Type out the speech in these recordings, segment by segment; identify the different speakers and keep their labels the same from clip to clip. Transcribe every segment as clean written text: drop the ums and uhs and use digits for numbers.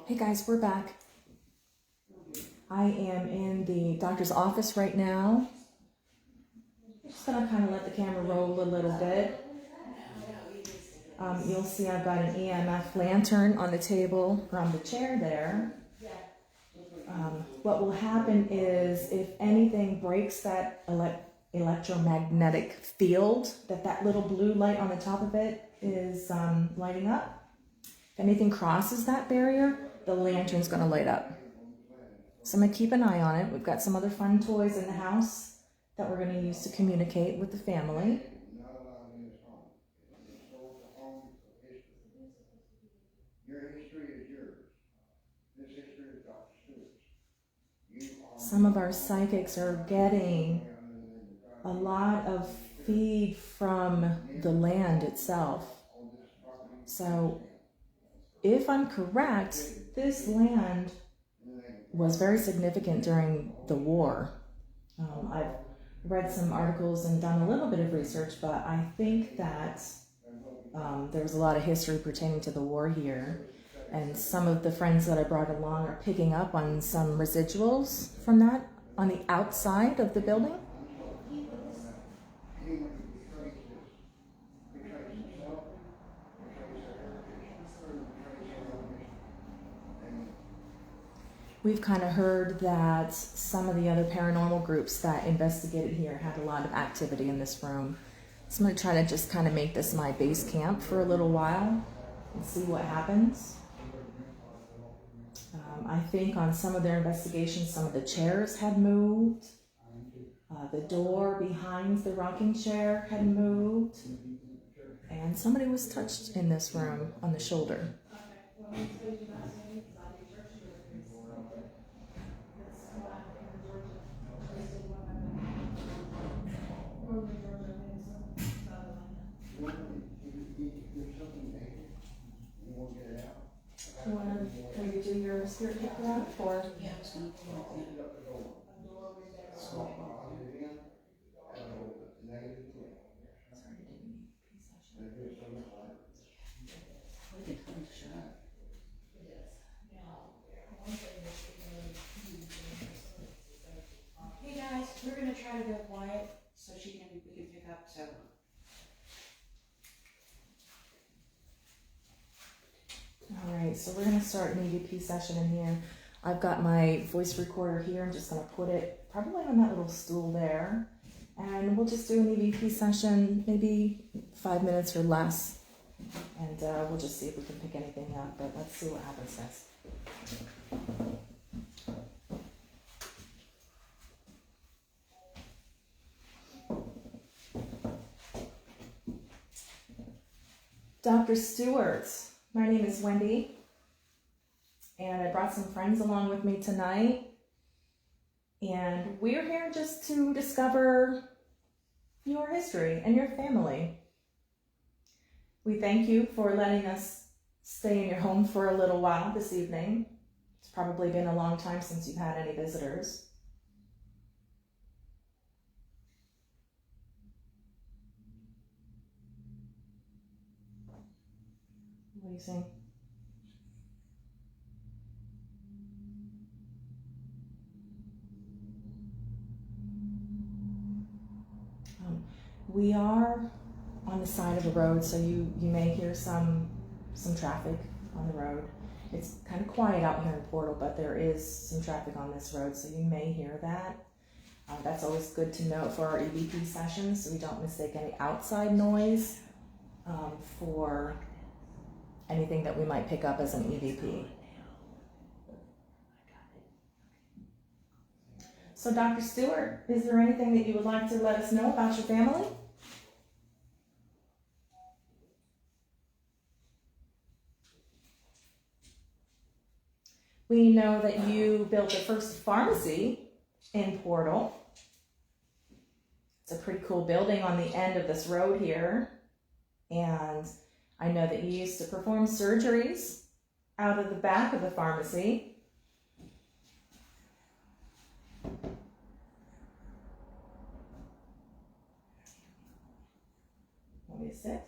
Speaker 1: Hey guys, we're back. I am in the doctor's office right now. I'm just gonna kind of let the camera roll a little bit. You'll see I've got an EMF lantern on the table or on the chair there. What will happen is if anything breaks that electromagnetic field, that little blue light on the top of it is lighting up. If anything crosses that barrier, the lantern's gonna light up. So I'm gonna keep an eye on it. We've got some other fun toys in the house that we're gonna use to communicate with the family.
Speaker 2: Your history is yours. This history is Dr. Stewart's.
Speaker 1: Some of our psychics are getting a lot of feed from the land itself. So if I'm correct, this land was very significant during the war. I've read some articles and done a little bit of research, but I think that there was a lot of history pertaining to the war here. And some of the friends that I brought along are picking up on some residuals from that on the outside of the building. We've kind of heard that some of the other paranormal groups that investigated here had a lot of activity in this room. So I'm going to try to just kind of make this my base camp for a little while and see what happens. I think on some of their investigations, some of the chairs had moved. The door behind the rocking chair had moved. And somebody was touched in this room on the shoulder. Can you do your spirit pick around or?
Speaker 3: Yeah, I was going to pull it. Hey guys, we're going to try to go quiet so we can pick up. So.
Speaker 1: All right, so we're going to start an EVP session in here. I've got my voice recorder here. I'm just going to put it probably on that little stool there. And we'll just do an EVP session, maybe 5 minutes or less. And we'll just see if we can pick anything up, but let's see what happens next. Dr. Stewart, my name is Wendy, and I brought some friends along with me tonight. And we're here just to discover your history and your family. We thank you for letting us stay in your home for a little while this evening. It's probably been a long time since you've had any visitors. What do you think? We are on the side of a road, so you may hear some traffic on the road. It's kind of quiet out here in Portal, but there is some traffic on this road, so you may hear that. That's always good to know for our EVP sessions, so we don't mistake any outside noise for anything that we might pick up as an EVP. So Dr. Stewart, is there anything that you would like to let us know about your family? We know that you built the first pharmacy in Portal. It's a pretty cool building on the end of this road here. And I know that you used to perform surgeries out of the back of the pharmacy. Want me to sit?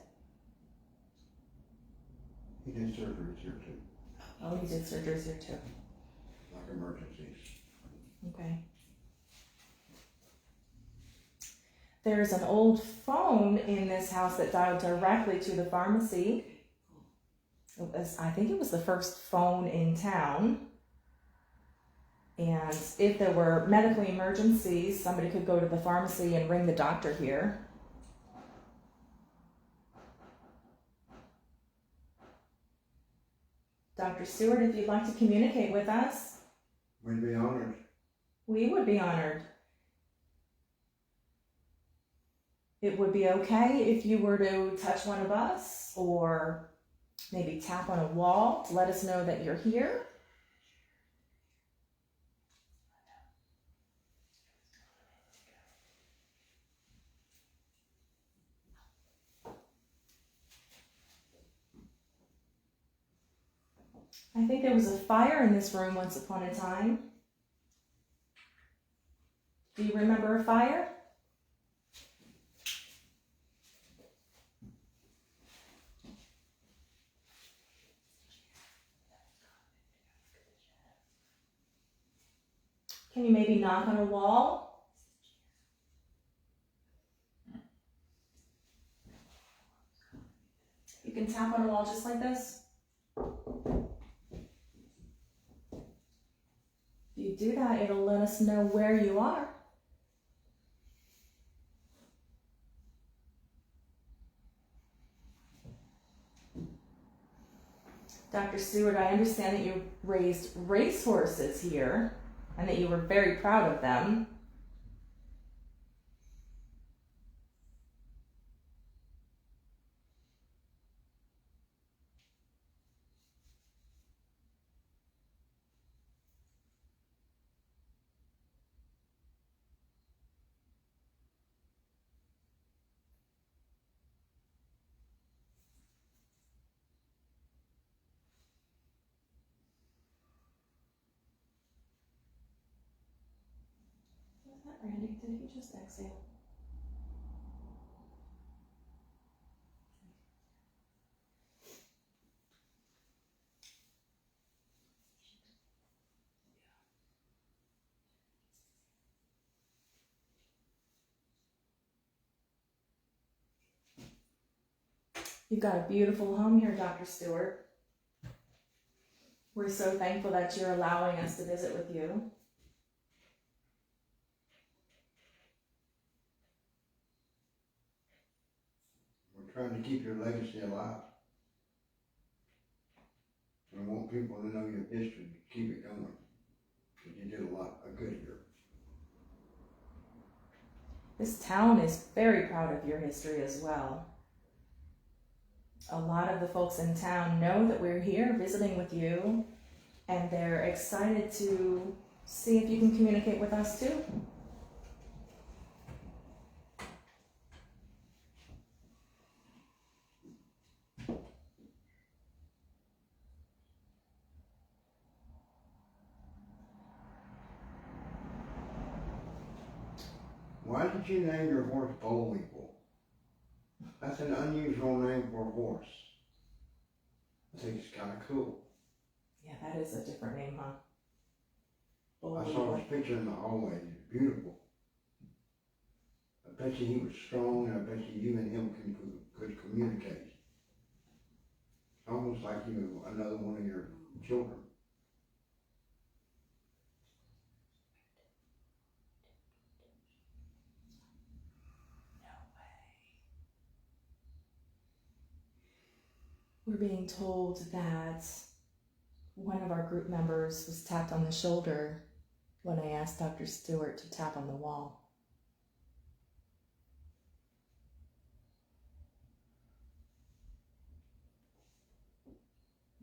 Speaker 2: He did surgeries here too.
Speaker 1: Oh, you did surgeries here too.
Speaker 2: like emergencies.
Speaker 1: Okay. There's an old phone in this house that dialed directly to the pharmacy. I think it was the first phone in town. And if there were medical emergencies, somebody could go to the pharmacy and ring the doctor here. Dr. Stewart, if you'd like to communicate with us,
Speaker 2: We'd be honored.
Speaker 1: we would be honored. It would be okay if you were to touch one of us or maybe tap on a wall to let us know that you're here. I think there was a fire in this room once upon a time. Do you remember a fire? Can you maybe knock on a wall? You can tap on a wall just like this. If you do that, it'll let us know where you are. Dr. Stewart, I understand that you raised racehorses here and that you were very proud of them. Was that Randy? Did he just exhale? You've got a beautiful home here, Dr. Stewart. We're so thankful that you're allowing us to visit with you.
Speaker 2: We're trying to keep your legacy alive. We want people to know your history, keep it going. Because you did a lot of good here.
Speaker 1: This town is very proud of your history as well. A lot of the folks in town know that we're here visiting with you, and they're excited to see if you can communicate with us too.
Speaker 2: Why did you name your horse Bullweevil? That's an unusual name for a horse. I think it's kind of cool.
Speaker 1: Yeah, that is a different name, huh?
Speaker 2: I saw his picture in the hallway. It's beautiful. I bet you he was strong, and I bet you and him could communicate. Almost like you were another one of your children.
Speaker 1: We're being told that one of our group members was tapped on the shoulder when I asked Dr. Stewart to tap on the wall.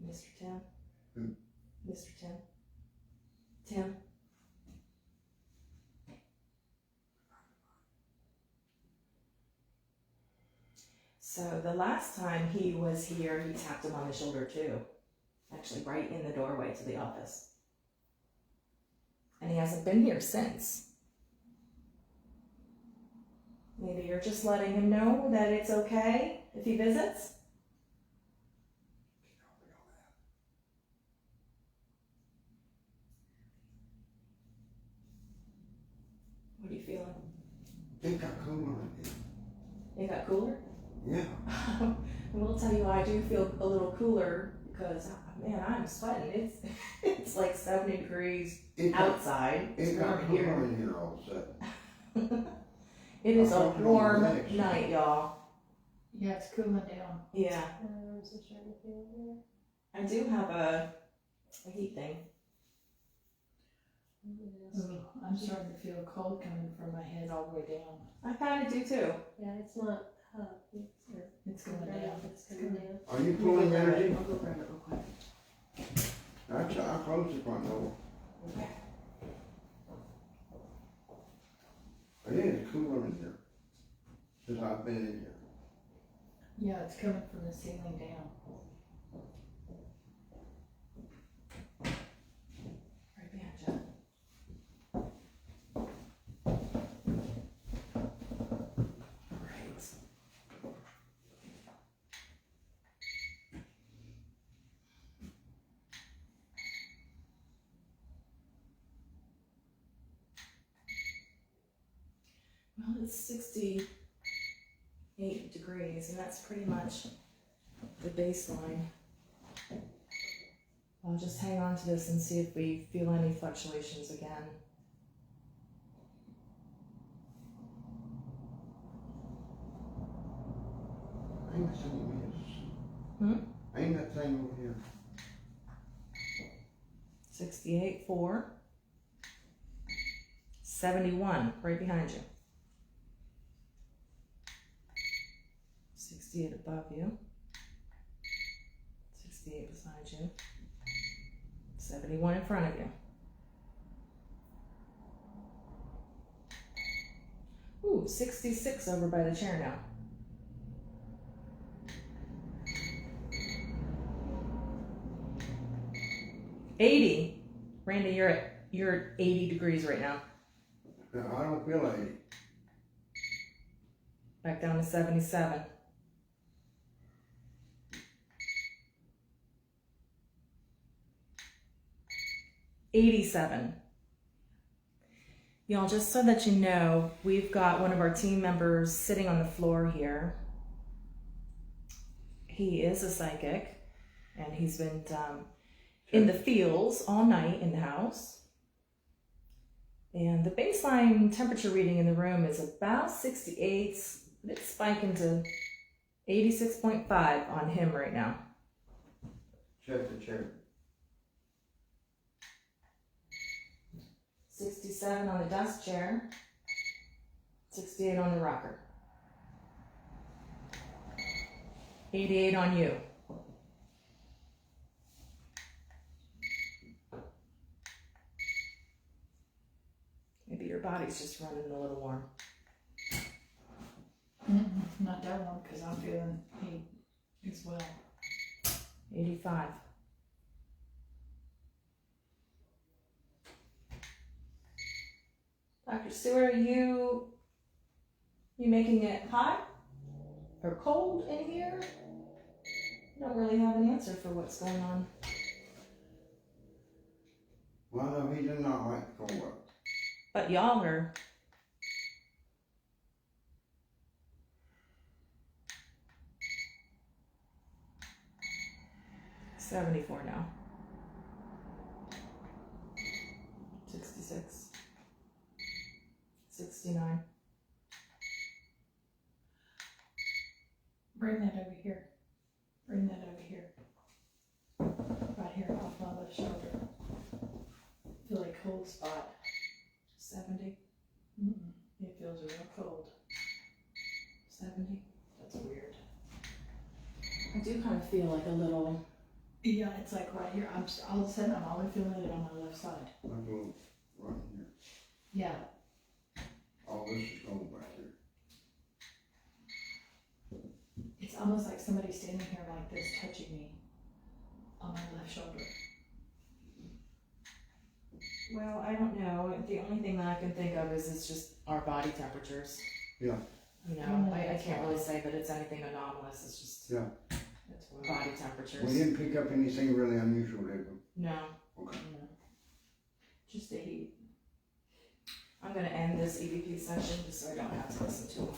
Speaker 1: Mr. Tim? Mr. Tim? Tim? So the last time he was here, he tapped him on the shoulder too. Actually, right in the doorway to the office. And he hasn't been here since. Maybe you're just letting him know that it's okay if he visits?
Speaker 2: It got cooler in
Speaker 1: It got cooler?
Speaker 2: here. Yeah.
Speaker 1: I will tell you, I do feel a little cooler because, man, I'm sweating. It's like 70 degrees outside. It's
Speaker 2: It got
Speaker 1: warm
Speaker 2: cooler
Speaker 1: here.
Speaker 2: in here all of a sudden.
Speaker 1: It is
Speaker 2: I
Speaker 1: a
Speaker 2: felt it on my
Speaker 1: warm
Speaker 2: legs.
Speaker 1: night, y'all.
Speaker 4: Yeah, it's cooling down.
Speaker 1: Yeah.
Speaker 4: I'm so starting to feel it.
Speaker 1: I do have a heat thing.
Speaker 4: I'm starting to feel a cold coming from my head all the way down.
Speaker 1: I kind of do too.
Speaker 5: Yeah, it's not hot.
Speaker 4: It's going down.
Speaker 5: It's coming down.
Speaker 2: Are you pulling energy?
Speaker 1: I'll go grab it real quick.
Speaker 2: I closed the front door.
Speaker 1: Okay.
Speaker 2: It is cooler in here since I've been in here.
Speaker 4: Yeah, it's coming from the ceiling down.
Speaker 1: Right behind you. Right. Well, it's 68 degrees, and that's pretty much the baseline. I'll just hang on to this and see if we feel any fluctuations again.
Speaker 2: Ain't that thing over here? Ain't that thing over here?
Speaker 1: 68, 4. 71, right behind you. 68 above you. 68 beside you. 71 in front of you. Ooh, 66 over by the chair now. $80. Randy, you're at 80 degrees right now.
Speaker 2: I don't feel 80.
Speaker 1: Back down to 77. $87. Y'all, just so that you know, we've got one of our team members sitting on the floor here. He is a psychic, and he's been in the fields all night in the house. And the baseline temperature reading in the room is about 68, but it's spiking to 86.5 on him right now.
Speaker 2: Check the chair.
Speaker 1: 67 on the desk chair, 68 on the rocker, 88 on you. Maybe your body's just running a little warm.
Speaker 4: Not that one, because I'm feeling heat as well.
Speaker 1: 85. Dr. Stewart, are you making it hot or cold in here? I don't really have an answer for what's going on.
Speaker 2: Well, no, he did not like the cold.
Speaker 1: But y'all are. $74 now. 66. 69.
Speaker 4: Bring that over here. Bring that over here. Right here off my left shoulder. Feel like cold spot.
Speaker 1: 70.
Speaker 4: It feels real cold.
Speaker 1: 70.
Speaker 4: That's weird.
Speaker 1: I do kind of feel like a little.
Speaker 4: Yeah, it's like right here. All of a sudden I'm only feeling it on my left side.
Speaker 2: I'll go right here.
Speaker 4: Yeah.
Speaker 2: All this is cold back here.
Speaker 4: It's almost like somebody standing here like this touching me on my left shoulder.
Speaker 1: Well, I don't know. The only thing that I can think of is it's just our body temperatures.
Speaker 2: Yeah.
Speaker 1: You know, I can't really say that it's anything anomalous. It's just
Speaker 2: Yeah.
Speaker 1: it's body temperatures.
Speaker 2: We didn't pick up anything really unusual, did we?
Speaker 1: No.
Speaker 2: Okay.
Speaker 1: No. Just the heat. I'm I'm gonna end this EVP session just so I don't have to listen to them.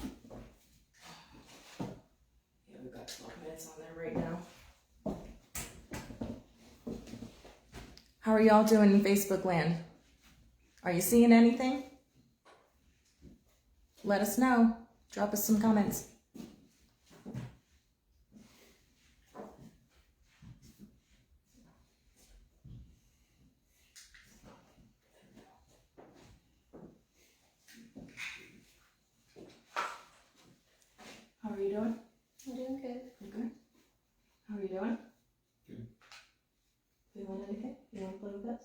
Speaker 1: Yeah, we've got 12 minutes on there right now. How are y'all doing in Facebook land? Are you seeing anything? Let us know. Drop us some comments. How are you doing?
Speaker 5: I'm doing good.
Speaker 1: You good? How are you doing?
Speaker 2: Good.
Speaker 1: Feeling anything? You want to play with us?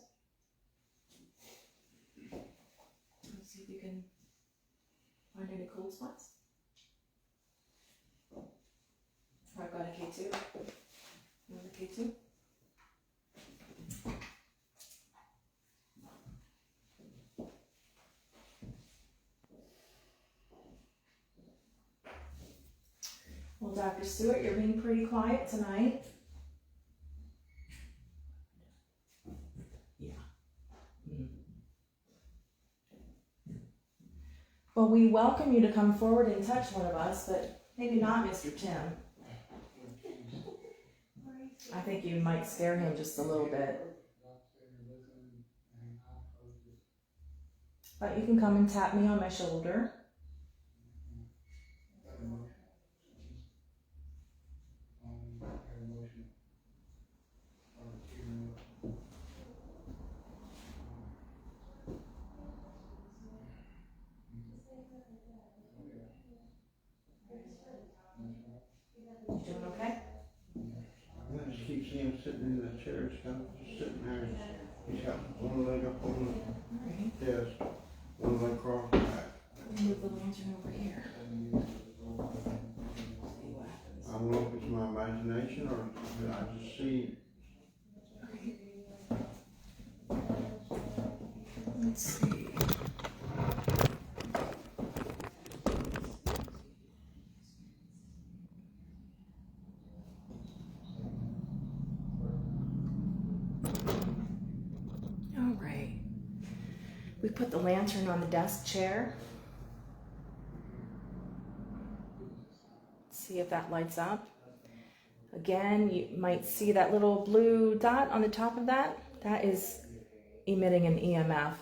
Speaker 1: Let's see if you can find any cold spots. I've got a K2. You want a K2? Well, Dr. Stewart, you're being pretty quiet tonight. Yeah. Well, we welcome you to come forward and touch one of us, but maybe not Mr. Tim. I think you might scare him just a little bit. But you can come and tap me on my shoulder. You doing okay?
Speaker 2: I just keep seeing him sitting in the chair, just sitting there. He's got one leg up on
Speaker 1: Alright.
Speaker 2: the desk, one leg crossed back.
Speaker 1: We'll move the lantern over here. See what happens.
Speaker 2: I don't know if it's my imagination or I just see.
Speaker 1: Let's see. All right. We put the lantern on the desk chair. See if that lights up. Again, you might see that little blue dot on the top of that. That is emitting an EMF.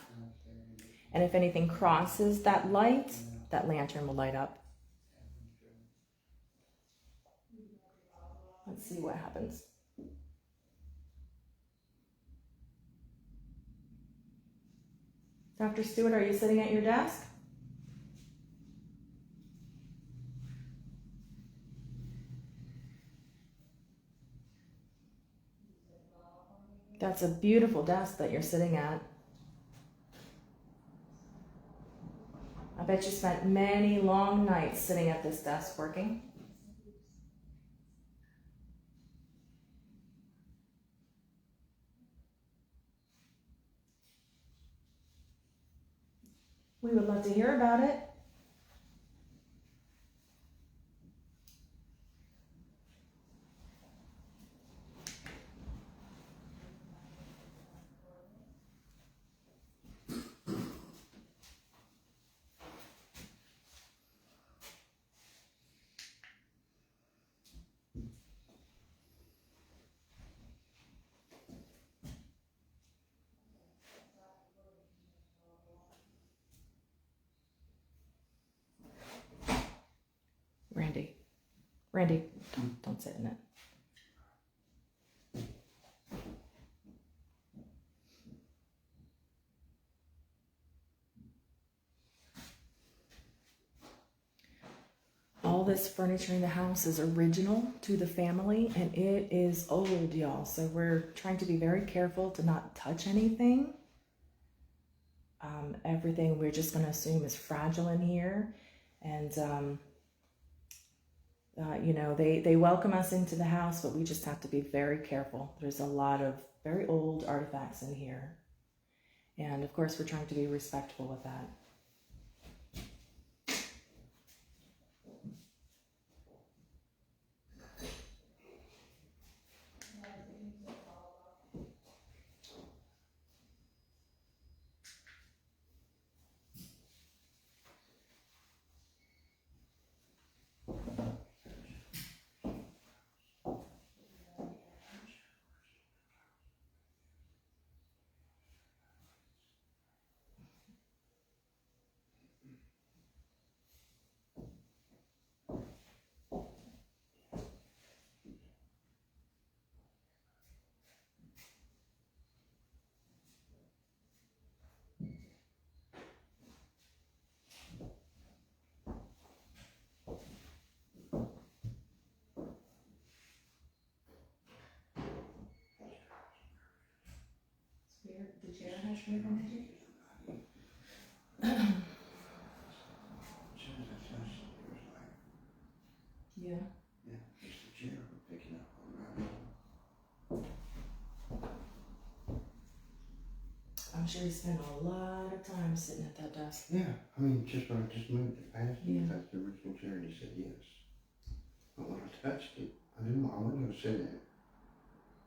Speaker 1: And if anything crosses that light, that lantern will light up. Let's see what happens. Dr. Stewart, are you sitting at your desk? That's a beautiful desk that you're sitting at. I bet you spent many long nights sitting at this desk working. We would love to hear about it. Randy, don't sit in it. All this furniture in the house is original to the family, and it is old, y'all. So we're trying to be very careful to not touch anything. Everything we're just going to assume is fragile in here. And, you know, they welcome us into the house, but we just have to be very careful. There's a lot of very old artifacts in here. And of course, we're trying to be respectful with that.
Speaker 3: The chair has moving energy?
Speaker 2: As soon as I touched it, it was like,
Speaker 1: Yeah.
Speaker 2: yeah, just the chair would pick it up on my
Speaker 1: I'm sure you spent a lot of time sitting at that desk.
Speaker 2: Yeah, I mean, just when I just moved it past you,
Speaker 1: Yeah.
Speaker 2: that's the original chair, he said yes. But when I touched it, I wasn't gonna sit in it.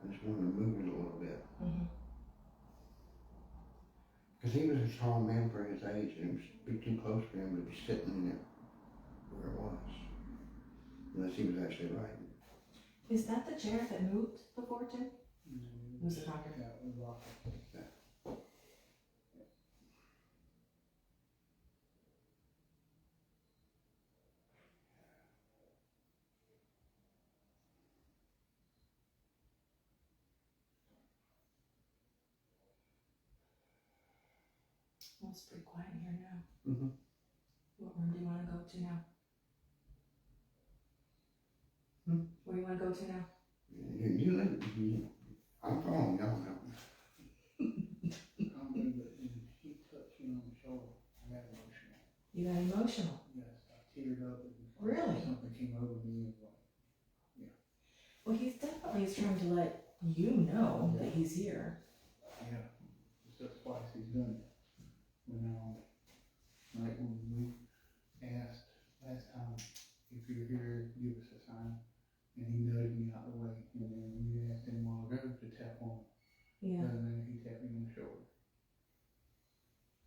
Speaker 2: I just wanted to move it a little bit.
Speaker 1: Mm-hmm.
Speaker 2: Because he was a tall man for his age, and it was be too close for him to be sitting in it where it was. Unless he was actually writing.
Speaker 1: Is that the chair that moved before too? Was it Roger? Well, it's pretty quiet in here now.
Speaker 2: Mm-hmm.
Speaker 1: What room do you want to go to now? Where do you want to go to now?
Speaker 2: I'm following y'all now.
Speaker 6: He touched me on the shoulder. I got emotional.
Speaker 1: You got emotional.
Speaker 6: Yes, I teared up.
Speaker 1: Really?
Speaker 6: Something came over me. And
Speaker 1: Well, he's definitely is trying to let you know that he's here.
Speaker 6: yeah, it's just twice he's done it. Like when we asked last time if you're here, give us a sign, and he nudged me out the way, and then we asked him a while ago to tap on him.
Speaker 1: Yeah.
Speaker 6: And then he tapped me on the shoulder.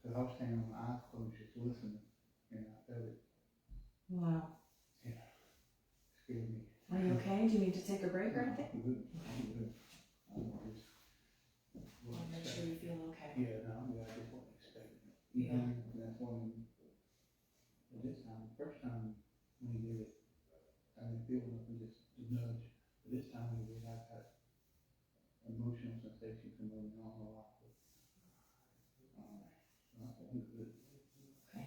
Speaker 6: Cause I was standing with my eyes closed just listening, and I felt it.
Speaker 1: Wow.
Speaker 6: Scared me.
Speaker 1: Are you okay? Do you need to take a break or anything?
Speaker 6: I'm good.
Speaker 1: I'll make sure you feel okay.
Speaker 6: Yeah, no, I'm good. I just wasn't expecting it.
Speaker 1: Yeah.
Speaker 6: And that's when, this time, the first time when he did it, I didn't feel nothing, just a nudge. But this time when he did it, I got emotional sensation from moving on a lot. I felt good.
Speaker 1: Okay.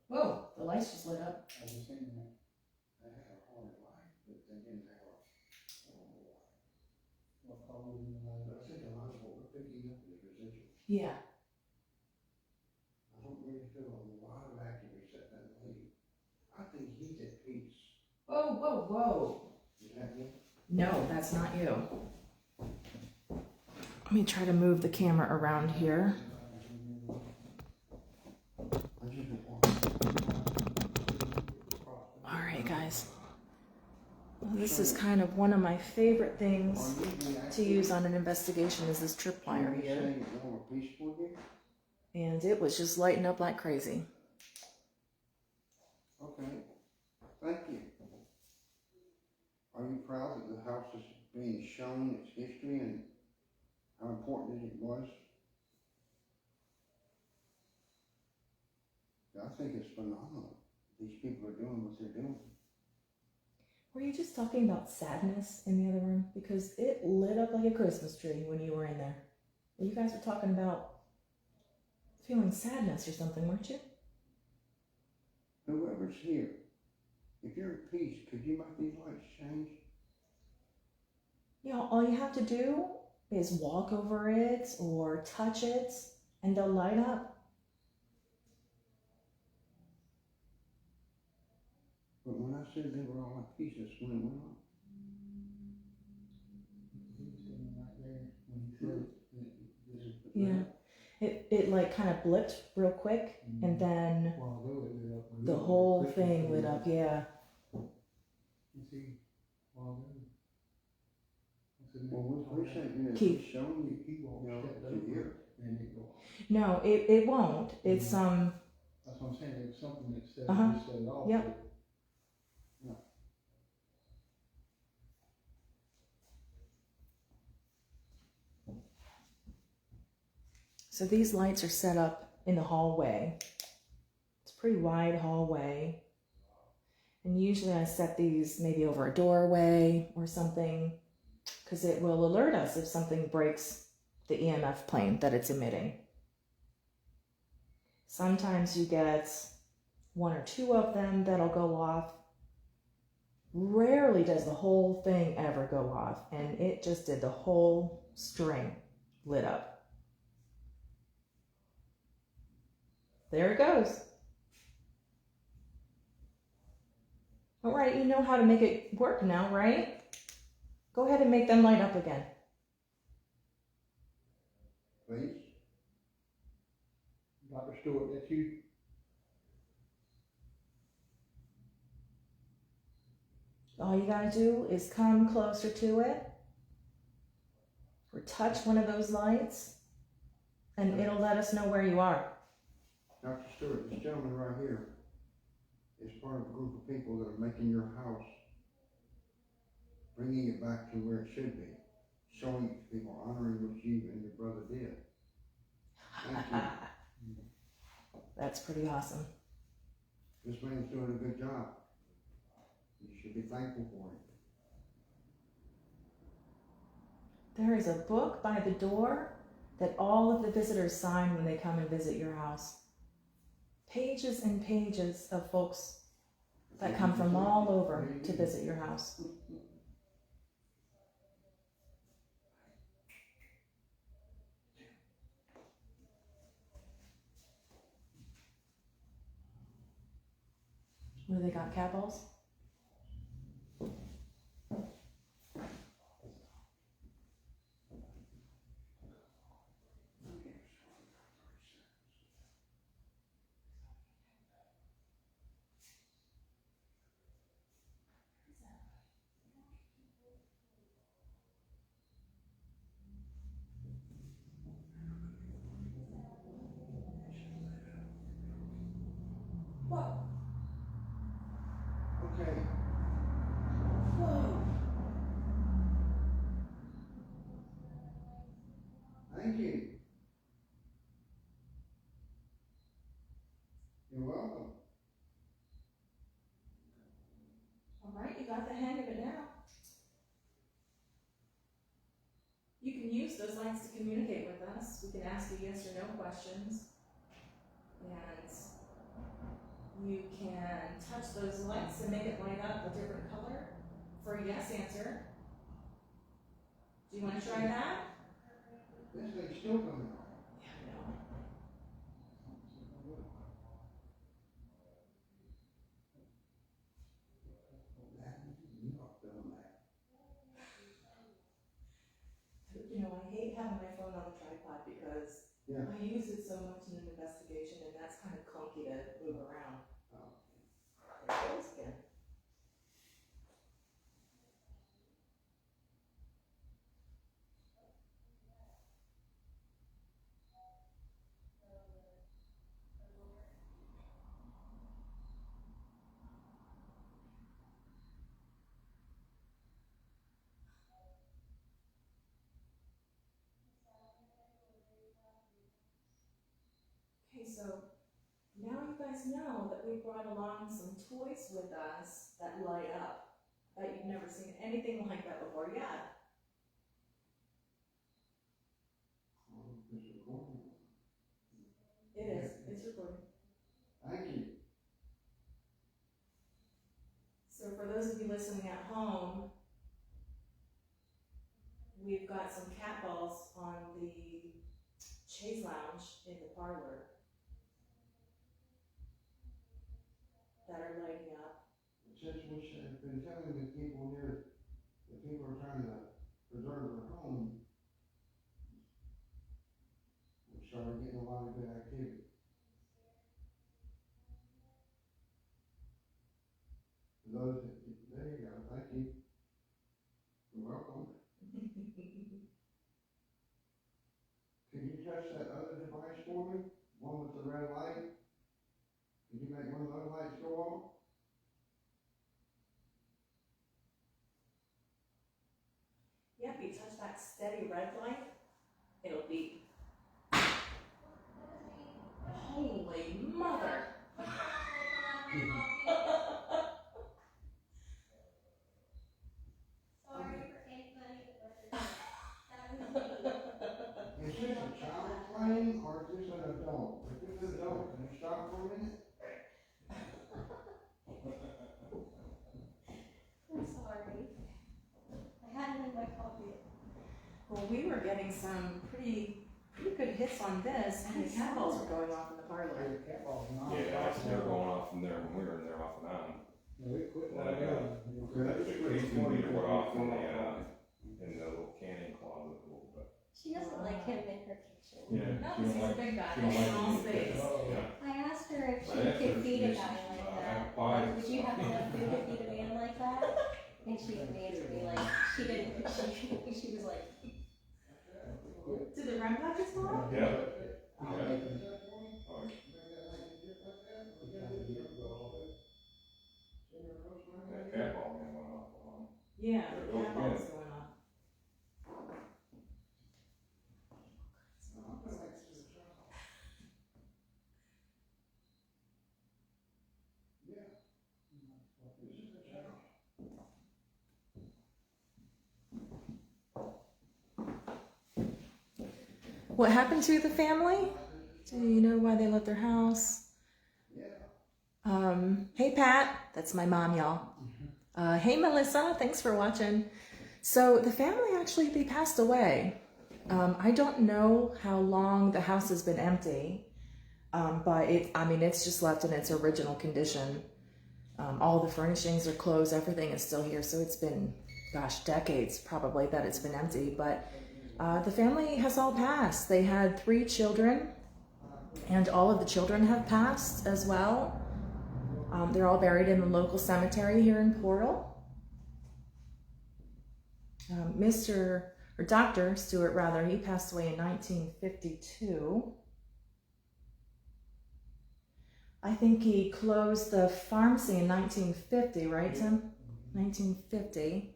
Speaker 1: Whoa, the lights just lit up.
Speaker 6: I was saying that.
Speaker 2: They had a hard light, but they didn't have a normal light.
Speaker 6: What color was in the light?
Speaker 2: But I think a lot of what we're picking up is residual.
Speaker 1: Yeah.
Speaker 2: I don't really feel a lot of activity except that lady. I think he's at peace.
Speaker 1: Whoa, whoa, whoa.
Speaker 2: Is that you?
Speaker 1: No, that's not you. Let me try to move the camera around here.
Speaker 2: I just been walking.
Speaker 1: All right, guys. Well, this is kind of one of my favorite things to use on an investigation is this tripwire
Speaker 2: Are you
Speaker 1: here.
Speaker 2: saying it's more peaceful here?
Speaker 1: And it was just lighting up like crazy.
Speaker 2: Okay, thank you. Are you proud that the house is being shown its history and how important it was? I think it's phenomenal. These people are doing what they're doing.
Speaker 1: Were you just talking about sadness in the other room? Because it lit up like a Christmas tree when you were in there. You guys were talking about feeling sadness or something, weren't you?
Speaker 2: Whoever's here, if you're at peace, could you make these lights change?
Speaker 1: You know, all you have to do is walk over it or touch it and they'll light up.
Speaker 2: But when I said they were all at peace, that's when it went on.
Speaker 6: He was sitting right there when he said it.
Speaker 1: Yeah. It like kind of blipped real quick and then
Speaker 6: Well, although it lit up.
Speaker 1: the whole thing lit up, yeah.
Speaker 6: You see, well,
Speaker 2: Well, we're saying it's
Speaker 1: Keith.
Speaker 2: showing you,
Speaker 6: he won't
Speaker 2: you know,
Speaker 6: step
Speaker 2: to
Speaker 6: over
Speaker 2: here.
Speaker 6: and it go off.
Speaker 1: No, it won't. It's
Speaker 6: That's what I'm saying, it's something that said, just set it off.
Speaker 1: Yep.
Speaker 6: but-
Speaker 1: so these lights are set up in the hallway. It's a pretty wide hallway. And usually I set these maybe over a doorway or something because it will alert us if something breaks the EMF plane that it's emitting. Sometimes you get one or two of them that'll go off. Rarely does the whole thing ever go off, and it just did. The whole string lit up. There it goes. All right, you know how to make it work now, right? Go ahead and make them light up again.
Speaker 2: Please?
Speaker 6: Dr. Stewart, that's you?
Speaker 1: All you gotta do is come closer to it, or touch one of those lights, and it'll let us know where you are.
Speaker 2: Dr. Stewart, this gentleman right here is part of a group of people that are making your house, bringing it back to where it should be, showing it to people, honoring what you and your brother did. Thank you.
Speaker 1: That's pretty awesome.
Speaker 2: This man's doing a good job. You should be thankful for it.
Speaker 1: There is a book by the door that all of the visitors sign when they come and visit your house. Pages and pages of folks that come from all over to visit your house. What do they got, cat balls? Whoa.
Speaker 2: Okay.
Speaker 1: Whoa.
Speaker 2: Thank you. You're welcome.
Speaker 1: All right, you got the hang of it now. You can use those lights to communicate with us. We can ask you yes or no questions. And you can touch those lights and make it light up a different color for a yes answer. Do you want to try that?
Speaker 2: This thing's still coming on.
Speaker 1: Yeah, I know.
Speaker 2: You're not feeling that.
Speaker 1: You know, I hate having my phone on the tripod because
Speaker 2: Yeah.
Speaker 1: I use it so much in an investigation, and that's kind of clunky to move around.
Speaker 2: Oh.
Speaker 1: There it goes again. Okay, so now you guys know that we brought along some toys with us that light up. Bet you've never seen anything like that before. Yeah.
Speaker 2: Oh, it's recording.
Speaker 1: It is. It's recording.
Speaker 2: Thank you.
Speaker 1: So for those of you listening at home, we've got some cat balls on the chaise lounge in the parlor that are lighting up.
Speaker 2: Since we have been telling the people here that people are trying to preserve their home, we started getting a lot of good activity. For those that, there you go, thank you. You're welcome. Could you touch that other device for me? One with the red light? Could you make one of those lights go off?
Speaker 1: Yeah, if you touch that steady red light, it'll beep. Holy mother!
Speaker 5: Sorry for anybody, but that was me.
Speaker 2: park this on a dog. But this is a dog. Can you stop for a minute?
Speaker 5: I'm sorry. I had it in my pocket.
Speaker 1: Well, we were getting some pretty good hits on this, and the cat balls were going off in the parlor.
Speaker 7: Yeah, they were going off from there when we were in there off and on. That big 18-liter went off in the little canning closet a little bit.
Speaker 5: She doesn't like him in her kitchen.
Speaker 7: Yeah,
Speaker 1: No,
Speaker 7: she
Speaker 1: this
Speaker 7: don't
Speaker 1: is a
Speaker 7: like.
Speaker 1: big guy.
Speaker 7: She don't like
Speaker 1: Small
Speaker 7: it.
Speaker 1: space.
Speaker 7: Yeah.
Speaker 5: I asked her if
Speaker 7: I
Speaker 5: she
Speaker 7: asked her
Speaker 5: could
Speaker 7: if
Speaker 5: feed a
Speaker 7: she
Speaker 5: guy
Speaker 7: just,
Speaker 5: like
Speaker 7: have
Speaker 5: that.
Speaker 7: pies.
Speaker 5: Like, would you have enough food to feed a man like that? And she answered me like, she didn't, she was like,
Speaker 1: Did the REM packets go off?
Speaker 7: Yeah. Oh, that cat ball man went off.
Speaker 1: Yeah,
Speaker 7: There
Speaker 1: the
Speaker 7: it goes
Speaker 1: cat ball was
Speaker 7: again.
Speaker 1: going off. What happened to the family? Do you know why they left their house? Hey Pat, that's my mom, y'all. Hey Melissa, thanks for watching. So the family actually, they passed away. I don't know how long the house has been empty, but it's just left in its original condition. All the furnishings are closed, everything is still here. So it's been, gosh, decades probably that it's been empty, but the family has all passed. They had 3 children, and all of the children have passed as well. They're all buried in the local cemetery here in Portal. Dr. Stewart, rather, he passed away in 1952. I think he closed the pharmacy in 1950, right, Tim? 1950.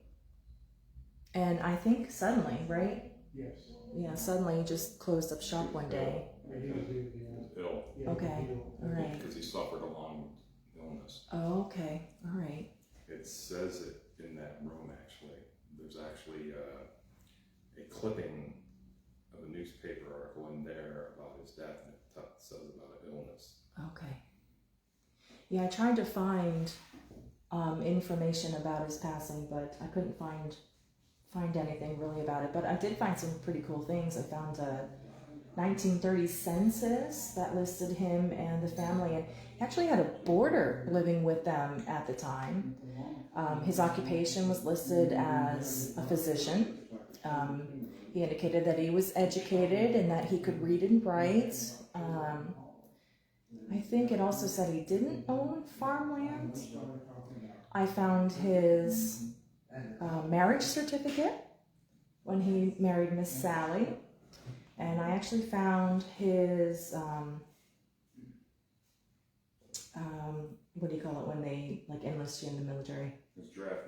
Speaker 1: And I think suddenly, right?
Speaker 6: Yes.
Speaker 1: Yeah, suddenly he just closed up shop one day.
Speaker 7: He was ill
Speaker 1: Okay, all right.
Speaker 7: because he suffered a long illness.
Speaker 1: Oh, okay, all right.
Speaker 7: It says it in that room, actually. There's actually a clipping of a newspaper article in there about his death, and it says about an illness.
Speaker 1: Okay. Yeah, I tried to find information about his passing, but I couldn't find anything really about it. But I did find some pretty cool things. I found a 1930 census that listed him and the family, and he actually had a boarder living with them at the time. His occupation was listed as a physician. He indicated that he was educated and that he could read and write. I think it also said he didn't own farmland. I found his marriage certificate when he married Miss Sally. And I actually found his, what do you call it when they like enlist you in the military?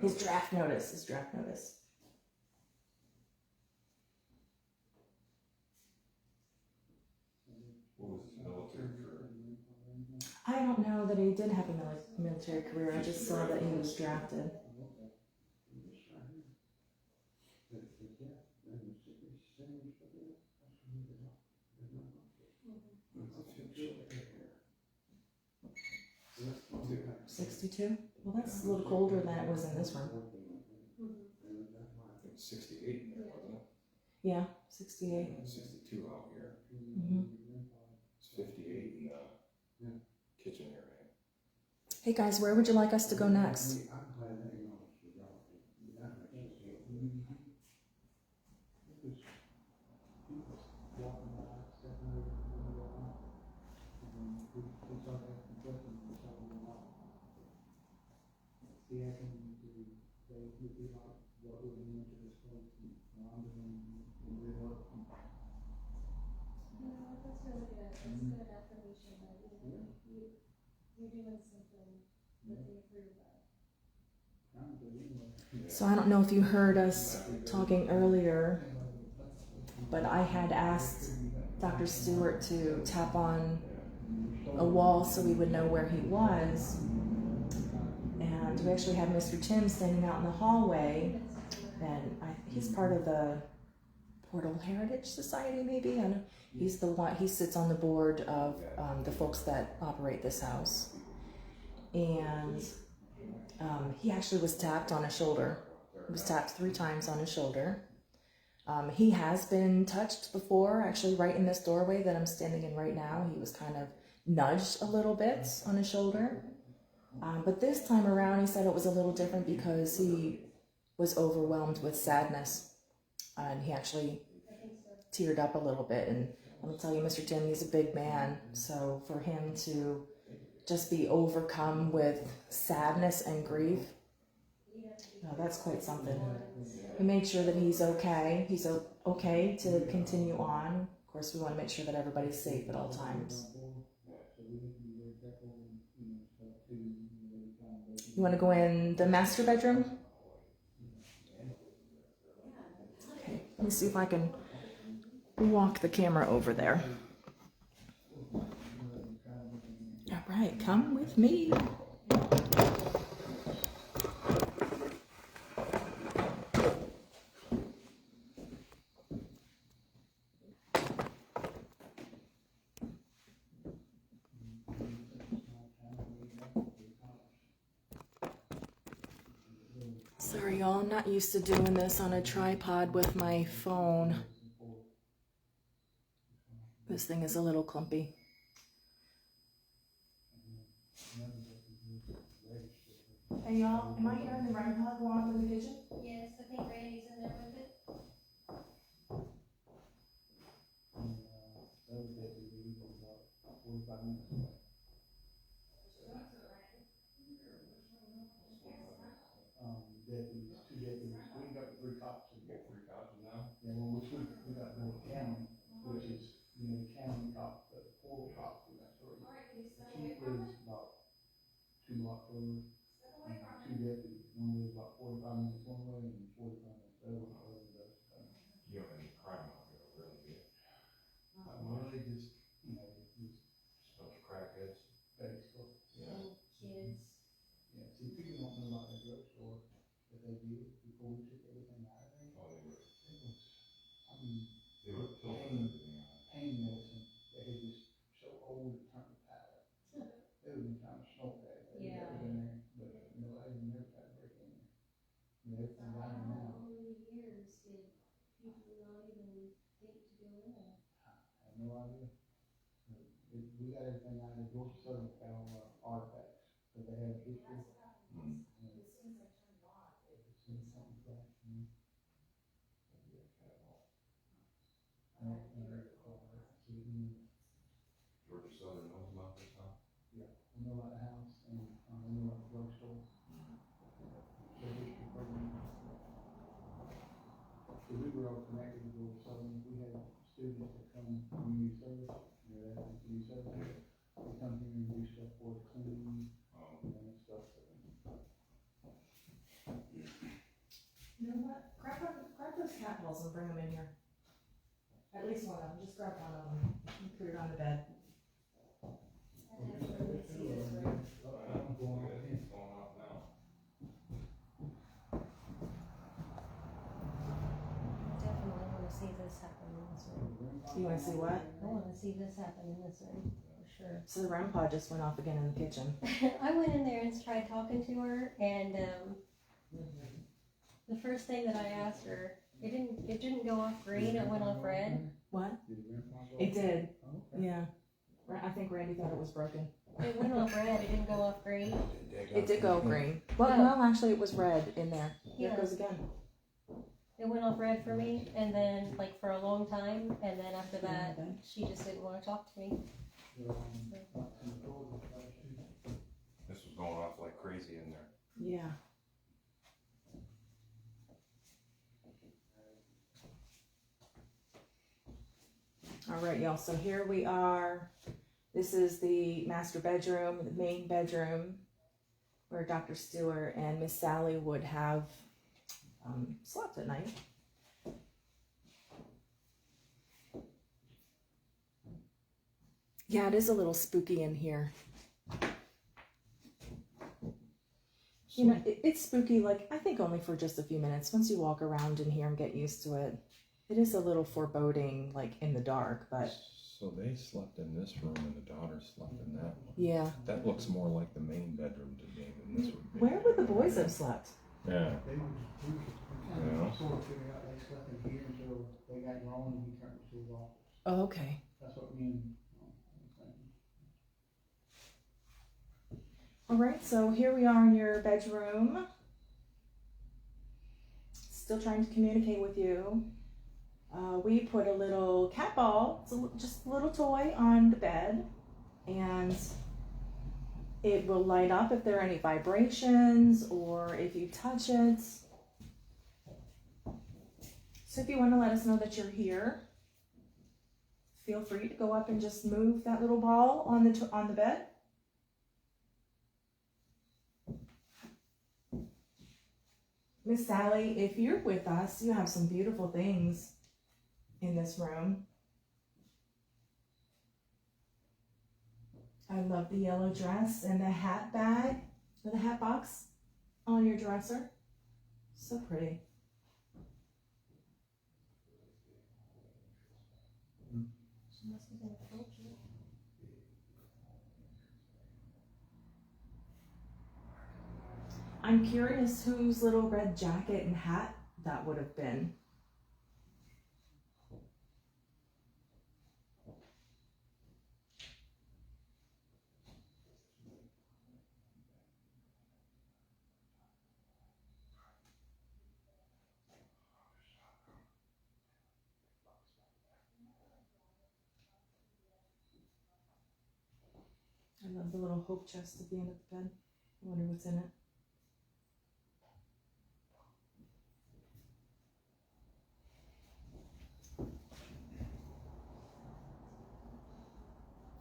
Speaker 7: His draft notice.
Speaker 1: His draft notice.
Speaker 7: What was his military career?
Speaker 1: I don't know that he did have a military career. I just saw that he was drafted.
Speaker 7: Mm-hmm.
Speaker 1: 62? Well, that's a little colder than it was in this room.
Speaker 7: It was 68 in there, wasn't it?
Speaker 1: Yeah, 68.
Speaker 7: 62 out here.
Speaker 1: Mm-hmm.
Speaker 7: It's 58 in the kitchen area.
Speaker 1: Hey guys, where would you like us to go next?
Speaker 5: That's really good. That's good affirmation that you're doing something that they approve of.
Speaker 1: So I don't know if you heard us talking earlier, but I had asked Dr. Stewart to tap on a wall so we would know where he was. And we actually had Mr. Tim standing out in the hallway, and he's part of the Portal Heritage Society, maybe. I know he's the one. He sits on the board of the folks that operate this house, and he actually was tapped on his shoulder. He was tapped 3 times on his shoulder. He has been touched before, actually, right in this doorway that I'm standing in right now. He was kind of nudged a little bit on his shoulder. But this time around, he said it was a little different because he was overwhelmed with sadness. And he actually teared up a little bit. And let me tell you, Mr. Tim, he's a big man. So for him to just be overcome with sadness and grief, that's quite something. We made sure that he's okay. He's okay to continue on. Of course, we want to make sure that everybody's safe at all times. You want to go in the master bedroom? Okay, let me see if I can walk the camera over there. All right, come with me. Sorry, y'all, I'm not used to doing this on a tripod with my phone. This thing is a little clumpy. Hey, y'all, am I hearing the REM pod go off in the kitchen?
Speaker 5: Yes, I think Randy's in there with it.
Speaker 6: Deputies, 2 deputies. We got 3 cops in here.
Speaker 7: 3 cops now?
Speaker 6: Yeah, well, we got North County, which is, the county cop, the portal cop, we got 3. The chief lives about 2 blocks over, and 2 deputies. One lives about 45 minutes one way and 45 minutes the other way.
Speaker 7: You don't have any crime out there, really, do you?
Speaker 6: Really just, just
Speaker 7: Just a bunch of crackheads.
Speaker 6: basically.
Speaker 7: Yeah.
Speaker 5: Kids.
Speaker 6: Yeah, see, people don't know about that drugstore that they did before we took everything out of there.
Speaker 7: Oh, they were
Speaker 6: It was,
Speaker 7: tilting everything out.
Speaker 6: pain medicine that had just so old it turned to powder. They would be trying to snort that.
Speaker 5: Yeah.
Speaker 6: That was in there, but nobody never tried to break in there. Everything's out there now.
Speaker 5: How many years did people not even think to go in there?
Speaker 6: I have no idea. We got everything out of the Georgia Southern got all our artifacts, because they have history.
Speaker 7: Mm.
Speaker 5: As soon as I turned it on,
Speaker 6: See something flash,
Speaker 7: Yeah, cat ball. Georgia Southern knows about this, huh?
Speaker 6: Yeah, we know about the house and we know about the drugstore. The history program. So we were all connected with Georgia Southern. We had students that come from community service, they're at community service. They come here and do stuff for us, cleaning, and stuff.
Speaker 1: You know what? Grab those cat balls and bring them in here. At least one of them. Just grab one of them and put it on the bed.
Speaker 7: It's going off now.
Speaker 5: definitely want to see this happen in this room.
Speaker 1: You want to see what?
Speaker 5: I want to see this happen in this room, for sure.
Speaker 1: So the REM pod just went off again in the kitchen.
Speaker 5: I went in there and tried talking to her, and the first thing that I asked her, it didn't go off green, it went off red.
Speaker 1: What? It did. Yeah. I think Randy thought it was broken.
Speaker 5: It went off red, it didn't go off green.
Speaker 1: It did go green. Well,
Speaker 5: Oh.
Speaker 1: no, actually it was red in there. There
Speaker 5: Yeah.
Speaker 1: it goes again.
Speaker 5: It went off red for me, and then like for a long time, and then after that, she just didn't want to talk to me.
Speaker 7: This was going off like crazy in there.
Speaker 1: Yeah. All right, y'all. So here we are. This is the master bedroom, the main bedroom, where Dr. Stewart and Miss Sally would have slept at night. Yeah, it is a little spooky in here. It's spooky, like, I think only for just a few minutes. Once you walk around in here and get used to it, It is a little foreboding, like in the dark, but
Speaker 7: So they slept in this room and the daughter slept in that one.
Speaker 1: yeah.
Speaker 7: That looks more like the main bedroom to me than this would be.
Speaker 1: Where would the boys have slept?
Speaker 7: Yeah.
Speaker 6: They was, we kind
Speaker 7: Yeah.
Speaker 6: of sort of figured out they slept in here until they got grown and we turned it to his office.
Speaker 1: Oh, okay.
Speaker 6: That's what me and, was thinking.
Speaker 1: All right, so here we are in your bedroom. Still trying to communicate with you. We put a little cat ball, just a little toy, on the bed, and it will light up if there are any vibrations or if you touch it. So if you want to let us know that you're here, feel free to go up and just move that little ball on the bed. Miss Sally, if you're with us, you have some beautiful things in this room. I love the yellow dress and the hat bag, or the hat box on your dresser. So pretty. I'm curious whose little red jacket and hat that would have been. I love the little hope chest at the end of the bed. I wonder what's in it.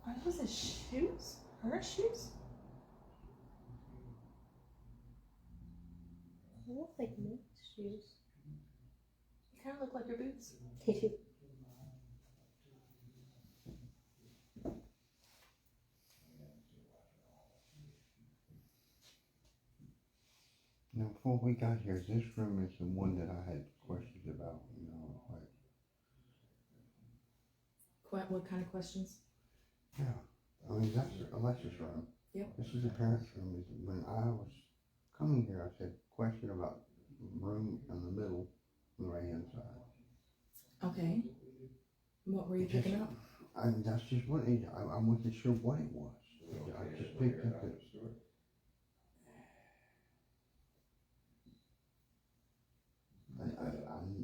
Speaker 1: Are those his shoes? Her shoes?
Speaker 5: They look like Nick's shoes.
Speaker 1: They kind of look like your boots.
Speaker 5: They do.
Speaker 2: Now, before we got here, this room is the one that I had questions about, like,
Speaker 1: What kind of questions?
Speaker 2: yeah, I mean, that's Alexa's room.
Speaker 1: Yep.
Speaker 2: This is the parents' room. When I was coming here, I said, question about room in the middle, on the right-hand side.
Speaker 1: Okay. What were you
Speaker 2: Just-
Speaker 1: picking up?
Speaker 2: I mean, that's just what I wasn't sure what it was. I just picked up it. I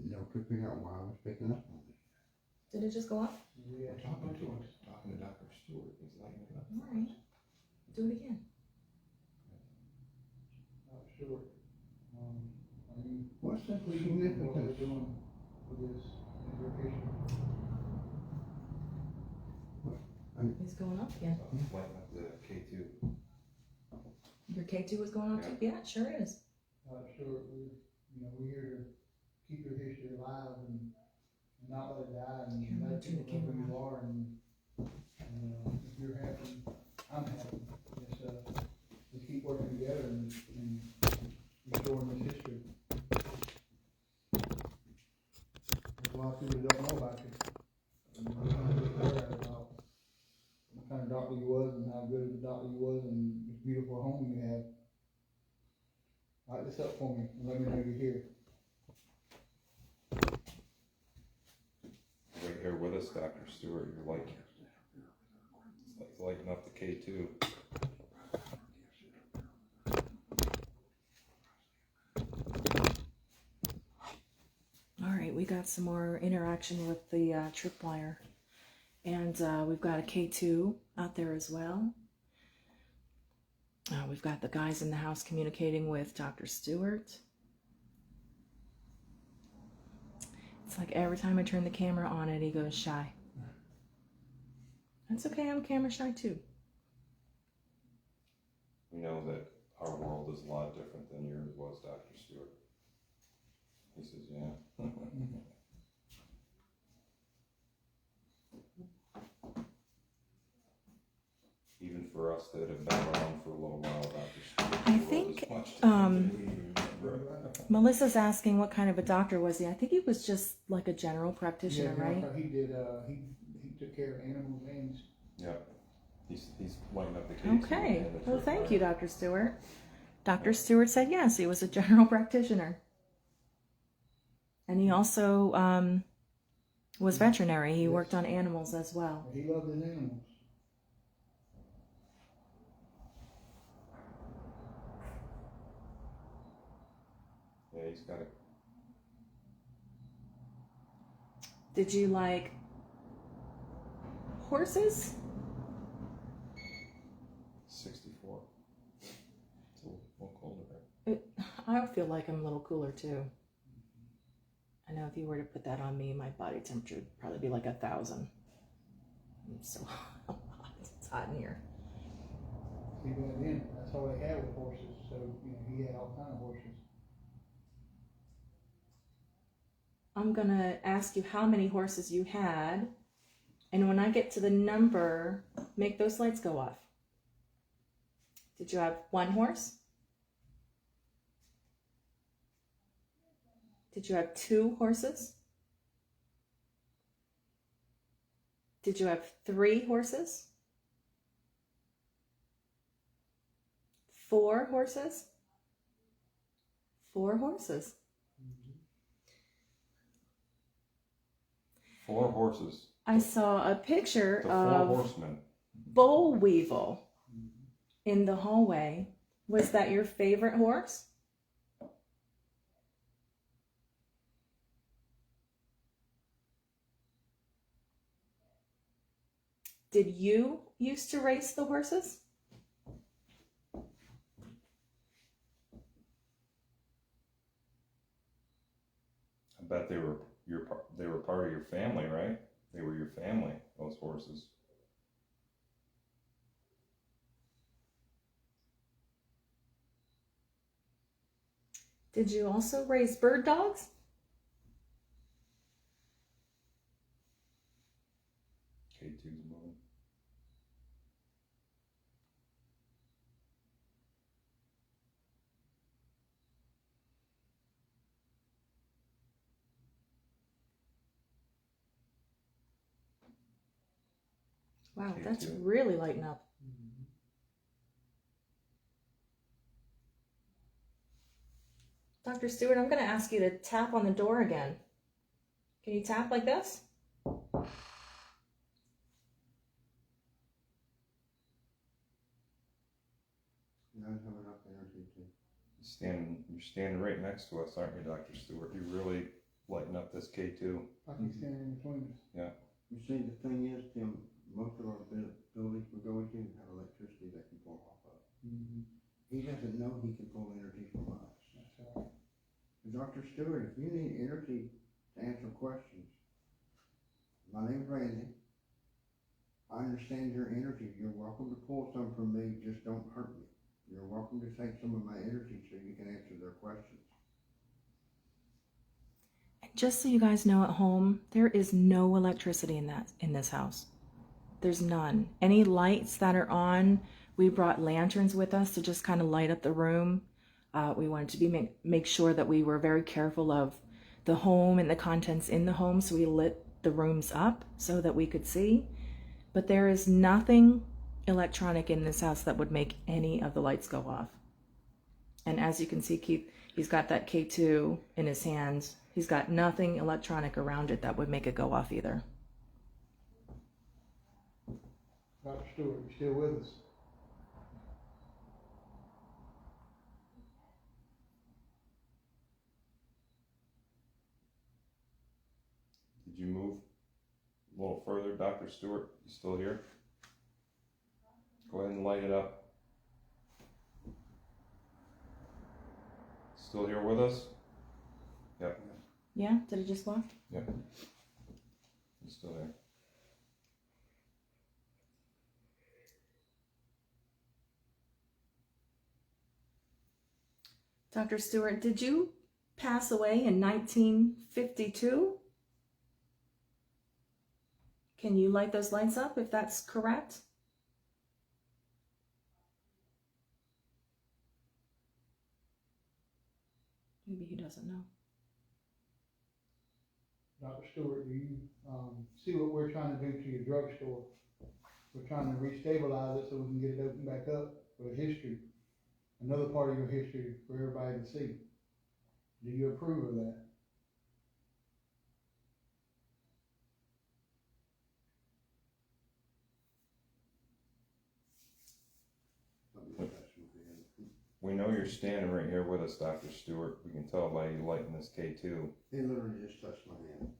Speaker 2: never could figure out why I was picking up on it.
Speaker 1: Did it just go off?
Speaker 6: We
Speaker 7: We're
Speaker 6: had
Speaker 7: talking to Dr. Stewart. He's lighting it up.
Speaker 1: All right. Do it again.
Speaker 6: Stewart, are you
Speaker 2: What's the
Speaker 6: pleased with what we're
Speaker 2: significance?
Speaker 6: doing with this interpretation?
Speaker 1: It's going up again.
Speaker 7: Lighting up the K2.
Speaker 1: Your K2 is going up too? Yeah, it sure is.
Speaker 6: Stewart, we're here to keep your history alive and not let it die and
Speaker 1: Here, I'm gonna
Speaker 6: let
Speaker 1: turn the
Speaker 6: people know who
Speaker 1: camera
Speaker 6: you are and if you're happy, I'm happy. Let's keep working together and restoring this history. There's a lot of people that don't know about you. And I'm trying to get the word out about what kind of doctor you was and how good of a doctor you was and this beautiful home you have. Light this up for me and let me know you're here.
Speaker 7: Right here with us, Dr. Stewart. You're like, it's like lighting up the K2.
Speaker 1: All right, we got some more interaction with the tripwire. And we've got a K2 out there as well. We've got the guys in the house communicating with Dr. Stewart. It's like every time I turn the camera on it, he goes shy. That's okay, I'm camera shy too.
Speaker 7: We know that our world is a lot different than yours was, Dr. Stewart. He says, yeah. Even for us that have been around for a little while, Dr. Stewart,
Speaker 1: I
Speaker 7: the world
Speaker 1: think,
Speaker 7: is much different than we
Speaker 1: Melissa's asking what kind of a doctor was he? I think he was just like a general practitioner,
Speaker 6: Yeah,
Speaker 1: right?
Speaker 6: He did, he took care of animals and.
Speaker 7: Yeah. He's lighting up the K2.
Speaker 1: Okay.
Speaker 7: and the
Speaker 1: Well,
Speaker 7: trip
Speaker 1: thank
Speaker 7: wire.
Speaker 1: you, Dr. Stewart. Dr. Stewart said yes, he was a general practitioner. And he also was veterinary. He worked on animals as well.
Speaker 6: He loved his animals.
Speaker 7: Yeah, he's got a
Speaker 1: Did you like horses?
Speaker 7: 64. It's a little colder, right?
Speaker 1: I feel like I'm a little cooler too. I know if you were to put that on me, my body temperature would probably be like 1,000. It's so hot. It's hot in here.
Speaker 6: See, back then, that's all they had with horses, so, he had all kind of horses.
Speaker 1: I'm gonna ask you how many horses you had, and when I get to the number, make those lights go off. Did you have one horse? Did you have 2 horses? Did you have 3 horses? 4 horses? 4 horses.
Speaker 7: 4 horses.
Speaker 1: I saw a picture
Speaker 7: The 4
Speaker 1: of
Speaker 7: horsemen.
Speaker 1: boll weevil in the hallway. Was that your favorite horse? Did you used to race the horses?
Speaker 7: I bet they were part of your family, right? They were your family, those horses.
Speaker 1: Did you also raise bird dogs?
Speaker 7: K2's moving.
Speaker 1: Wow,
Speaker 7: K2.
Speaker 1: that's really lighting up. Dr. Stewart, I'm going to ask you to tap on the door again. Can you tap like this?
Speaker 2: You guys have enough energy to.
Speaker 7: You're standing right next to us, aren't you, Dr. Stewart? You're really lighting up this K2.
Speaker 6: I can stand in between us.
Speaker 2: You see, the thing is, Tim, most of our buildings we go into have electricity that can pull off of. He doesn't know he can pull energy from us.
Speaker 6: That's all right.
Speaker 2: Dr. Stewart, if you need energy to answer questions, my name's Randy. I understand your energy. You're welcome to pull some from me, just don't hurt me. You're welcome to take some of my energy so you can answer their questions.
Speaker 1: And just so you guys know at home, there is no electricity in this house. There's none. Any lights that are on, we brought lanterns with us to just kind of light up the room. We wanted to make sure that we were very careful of the home and the contents in the home, so we lit the rooms up so that we could see. But there is nothing electronic in this house that would make any of the lights go off. And as you can see, he's got that K2 in his hands. He's got nothing electronic around it that would make it go off either.
Speaker 6: Dr. Stewart, you still with us?
Speaker 7: Did you move a little further, Dr. Stewart? You still here? Go ahead and light it up. Still here with us? Yep.
Speaker 1: Yeah? Did it just go off?
Speaker 7: Yep. He's still there.
Speaker 1: Dr. Stewart, did you pass away in 1952? Can you light those lights up if that's correct? doesn't know.
Speaker 6: Dr. Stewart, do you, see what we're trying to do to your drugstore? We're trying to restabilize it so we can get it opened back up for history. Another part of your history for everybody to see. Do you approve of that?
Speaker 2: Let me touch my hand.
Speaker 7: We know you're standing right here with us, Dr. Stewart. We can tell by you lighting this K2.
Speaker 2: He literally just touched my hand.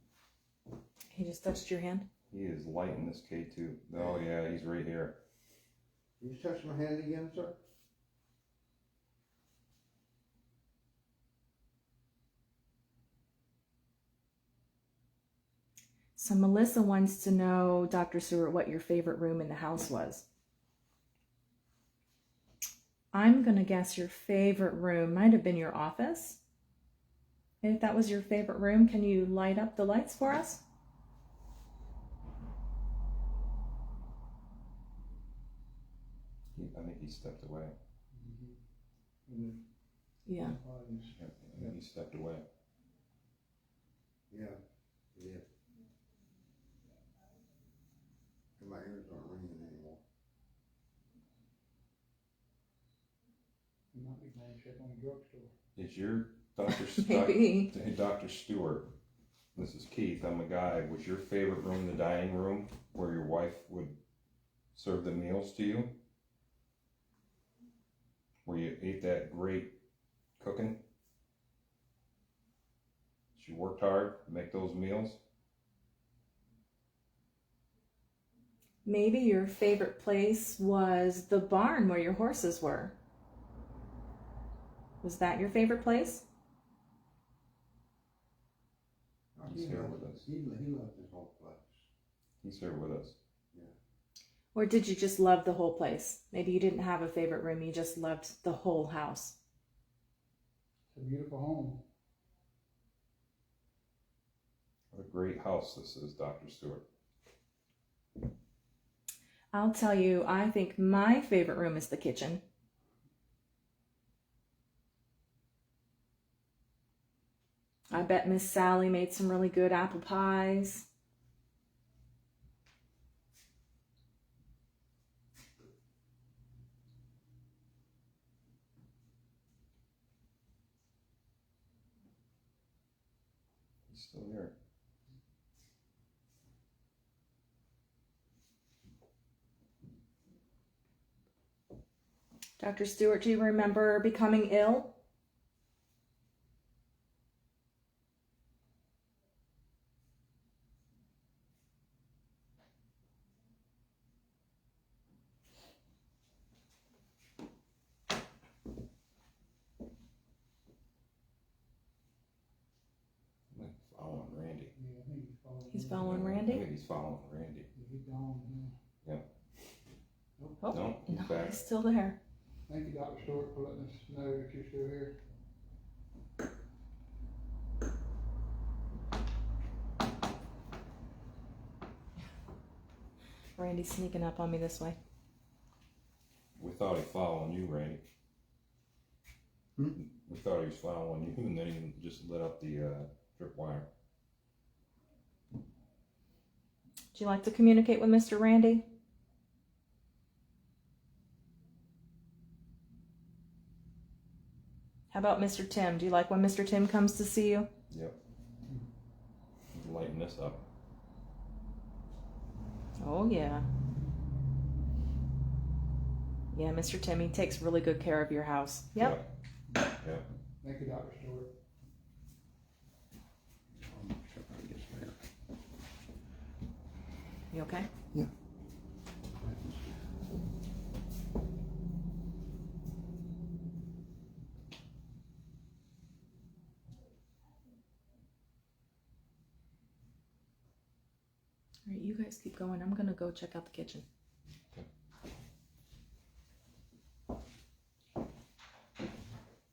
Speaker 1: He just touched your hand?
Speaker 7: He is lighting this K2. Oh yeah, he's right here.
Speaker 2: You just touched my hand again, sir?
Speaker 1: So Melissa wants to know, Dr. Stewart, what your favorite room in the house was. I'm going to guess your favorite room might have been your office. If that was your favorite room, can you light up the lights for us?
Speaker 7: I think he stepped away.
Speaker 1: Yeah.
Speaker 7: I think he stepped away.
Speaker 2: Yeah, he did. And my ears aren't ringing anymore.
Speaker 6: You might be going to check on the drugstore.
Speaker 7: Is your Dr.
Speaker 1: Maybe.
Speaker 7: Hey, Dr. Stewart, this is Keith. I'm a guy. Was your favorite room the dining room where your wife would serve the meals to you? Where you ate that great cooking? She worked hard to make those meals?
Speaker 1: Maybe your favorite place was the barn where your horses were. Was that your favorite place?
Speaker 7: He's here with us.
Speaker 2: He loved his whole place.
Speaker 7: He's here with us.
Speaker 1: Or did you just love the whole place? Maybe you didn't have a favorite room, you just loved the whole house.
Speaker 6: It's a beautiful home.
Speaker 7: What a great house this is, Dr. Stewart.
Speaker 1: I'll tell you, I think my favorite room is the kitchen. I bet Miss Sally made some really good apple pies.
Speaker 7: He's still here.
Speaker 1: Dr. Stewart, do you remember becoming ill?
Speaker 7: Following Randy.
Speaker 6: Yeah, I think
Speaker 1: He's following
Speaker 7: I
Speaker 1: Randy?
Speaker 7: think he's following Randy.
Speaker 6: He's gone.
Speaker 7: Yeah.
Speaker 1: Oh,
Speaker 7: No, he's
Speaker 1: no,
Speaker 7: back.
Speaker 1: he's still there.
Speaker 6: Thank you, Dr. Stewart, for letting us know that you're still here.
Speaker 1: Randy's sneaking up on me this way.
Speaker 7: We thought he following you, Randy. We thought he was following you, and then he just lit up the trip wire.
Speaker 1: Do you like to communicate with Mr. Randy? How about Mr. Tim? Do you like when Mr. Tim comes to see you?
Speaker 7: Yep. He's lighting this up.
Speaker 1: Oh, yeah. Yeah, Mr. Tim, he takes really good care of your house. Yep.
Speaker 7: Yep.
Speaker 6: Thank you, Dr. Stewart.
Speaker 1: You okay?
Speaker 2: Yeah.
Speaker 1: All right, you guys keep going. I'm gonna go check out the kitchen.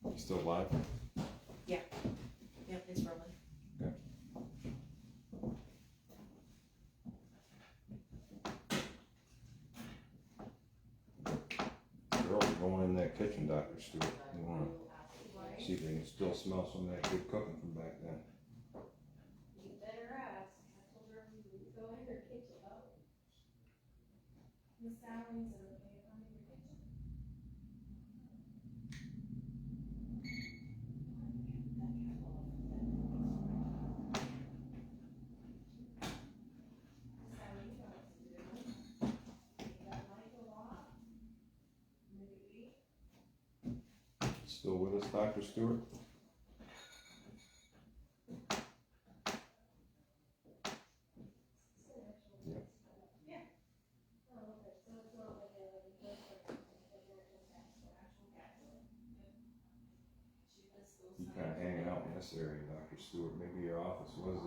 Speaker 7: You still alive?
Speaker 1: Yeah. Yep, it's rolling.
Speaker 7: Okay. Girl, we're going in that kitchen, Dr. Stewart. You wanna See if they can still smell some of that good cooking from back then.
Speaker 5: You better ask. I told her we would go in her kitchen. Oh. Miss Sally's okay if I'm in your kitchen? Sally, you know what to do. You got Michael off. Maybe.
Speaker 7: Still with us, Dr. Stewart?
Speaker 5: Oh, okay, so it's not like a actual capital. She does those.
Speaker 7: You kind of hanging out in this area, Dr. Stewart. Maybe your office was,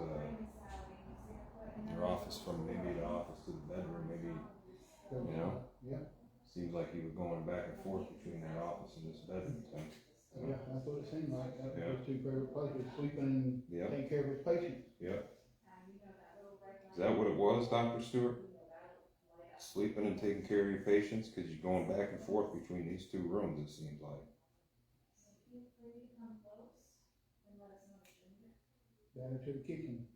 Speaker 7: your office from maybe the office to the bedroom, maybe, you know?
Speaker 2: Yeah,
Speaker 7: Seems like you were going back and forth between that office and this bedroom thing.
Speaker 6: Yeah, that's what it seemed like. That was
Speaker 7: Yeah.
Speaker 6: his two favorite places, sleeping and
Speaker 7: Yep,
Speaker 6: taking care of his patients.
Speaker 7: yep. Is that what it was, Dr. Stewart? Sleeping and taking care of your patients? Because you're going back and forth between these two rooms, it seems like.
Speaker 6: Down into the kitchen.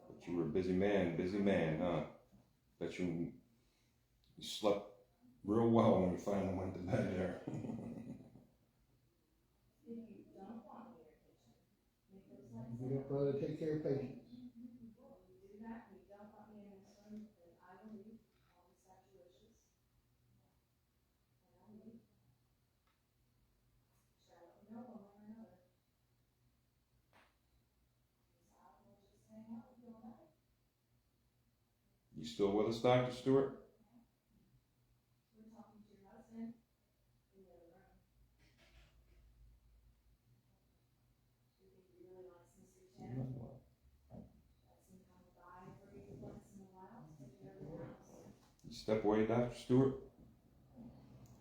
Speaker 7: But you were a busy man, huh? Bet you slept real well when you finally went to bed there.
Speaker 6: Get up early to take care of patients.
Speaker 7: You still with us, Dr. Stewart? You step away, Dr. Stewart?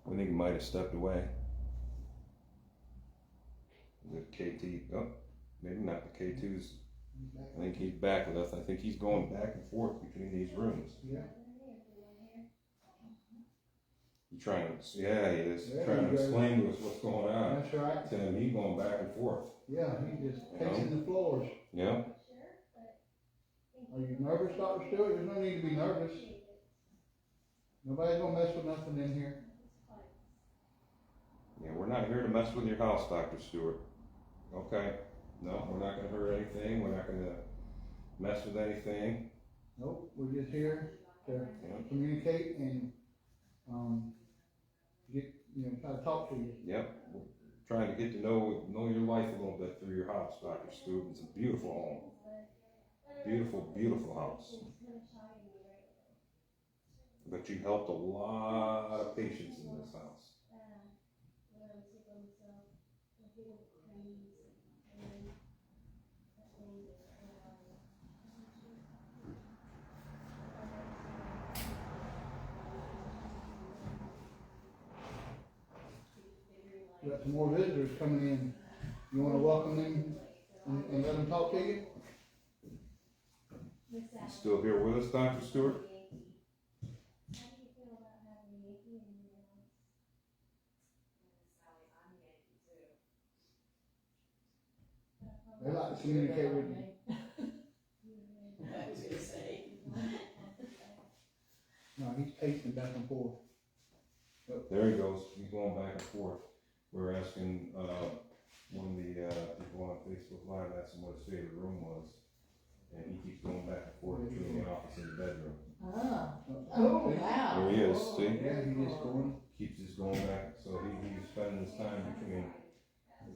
Speaker 7: I think he might have stepped away. The KT, oh, maybe not the K2's. I think he's back with us. I think he's going back and forth between these rooms.
Speaker 6: Yeah.
Speaker 7: You trying to, yeah, he is.
Speaker 6: Yeah,
Speaker 7: Trying to
Speaker 6: he does.
Speaker 7: explain to us what's going on.
Speaker 6: That's right.
Speaker 7: To him, he's going back and forth.
Speaker 6: Yeah, he just pacing the floors.
Speaker 7: Yeah.
Speaker 6: Are you nervous, Dr. Stewart? There's no need to be nervous. Nobody's gonna mess with nothing in here.
Speaker 7: Yeah, we're not here to mess with your house, Dr. Stewart. Okay? No, we're not gonna hurt anything. We're not gonna mess with anything.
Speaker 6: Nope, we're just here to
Speaker 7: Yeah.
Speaker 6: communicate and, try to talk to you.
Speaker 7: Yep. We're trying to get to know your life a little bit through your house, Dr. Stewart. It's a beautiful home. Beautiful, beautiful house. But you helped a lot of patients in this house.
Speaker 6: We got some more visitors coming in. You wanna welcome them and let them talk to you?
Speaker 7: You still here with us, Dr. Stewart?
Speaker 6: They like to communicate with you.
Speaker 4: I was gonna say.
Speaker 6: No, he's pacing back and forth.
Speaker 7: There he goes. He's going back and forth. We're asking one of the people on Facebook Live asked him what his favorite room was, and he keeps going back and forth between the office and the bedroom.
Speaker 4: Oh, wow.
Speaker 7: There he is. See,
Speaker 6: Yeah, he just going.
Speaker 7: keeps just going back. So he's spending his time between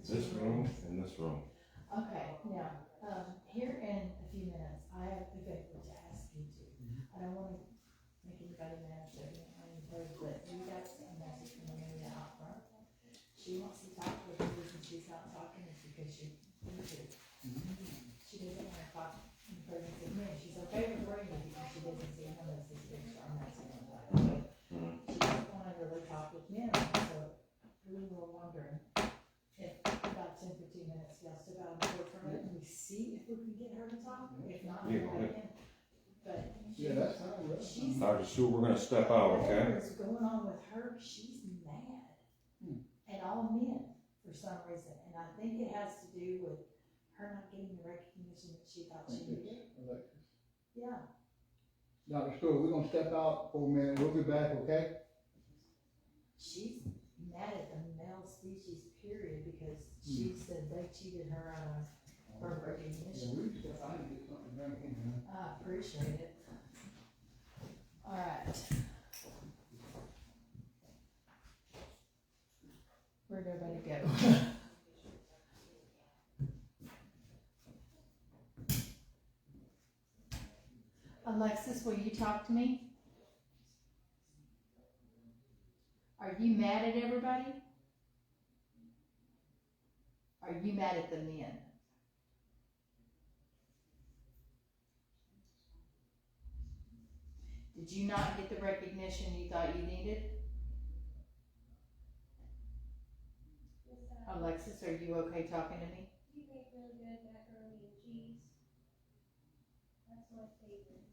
Speaker 7: this room and this room.
Speaker 4: Okay, now, here in a few minutes, I have a favor to ask you to. I don't wanna make anybody mad, so I encourage that you got a message from Amelia out front. She wants to talk with you, and she's not talking, it's because you need to. She doesn't wanna talk in presence of me, she's okay with bringing you because she doesn't see him as his big star, and that's the only way. She doesn't wanna really talk with me, so we were wondering if about 10 for 2 minutes, y'all still got to work from it, and we see if we can get her to talk, if not,
Speaker 7: Yeah,
Speaker 4: then we can. But
Speaker 6: Yeah, that's fine, bro.
Speaker 4: She's.
Speaker 7: Dr. Stewart, we're gonna step out, okay?
Speaker 4: Whatever's going on with her, she's mad. At all men, for some reason, and I think it has to do with her not getting the recognition that she thought she needed.
Speaker 6: Alexis.
Speaker 4: Yeah.
Speaker 6: Dr. Stewart, we're gonna step out for a minute, we'll be back, okay?
Speaker 4: She's mad at the male species, period, because she said they cheated her out of her
Speaker 6: Yeah,
Speaker 4: recognition.
Speaker 6: we just, I need to get something done here, man.
Speaker 4: I appreciate it. Alright. Where'd everybody go? Alexis, will you talk to me? Are you mad at everybody? Are you mad at the men? Did you not get the recognition you thought you needed? Alexis, are you okay talking to me?
Speaker 5: You make really good macaroni and cheese. That's my favorite.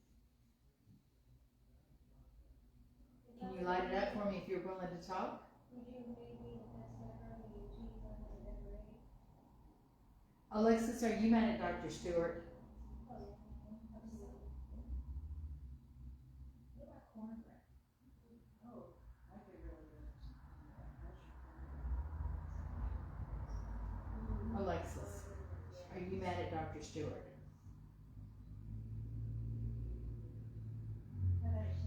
Speaker 4: Can you light it up for me if you're willing to talk?
Speaker 5: Would you make me the best macaroni and cheese I have ever ate?
Speaker 4: Alexis, are you mad at Dr. Stewart?
Speaker 5: Oh, yeah, absolutely. What about cornbread? Oh, I could really do it.
Speaker 4: Alexis, are you mad at Dr. Stewart?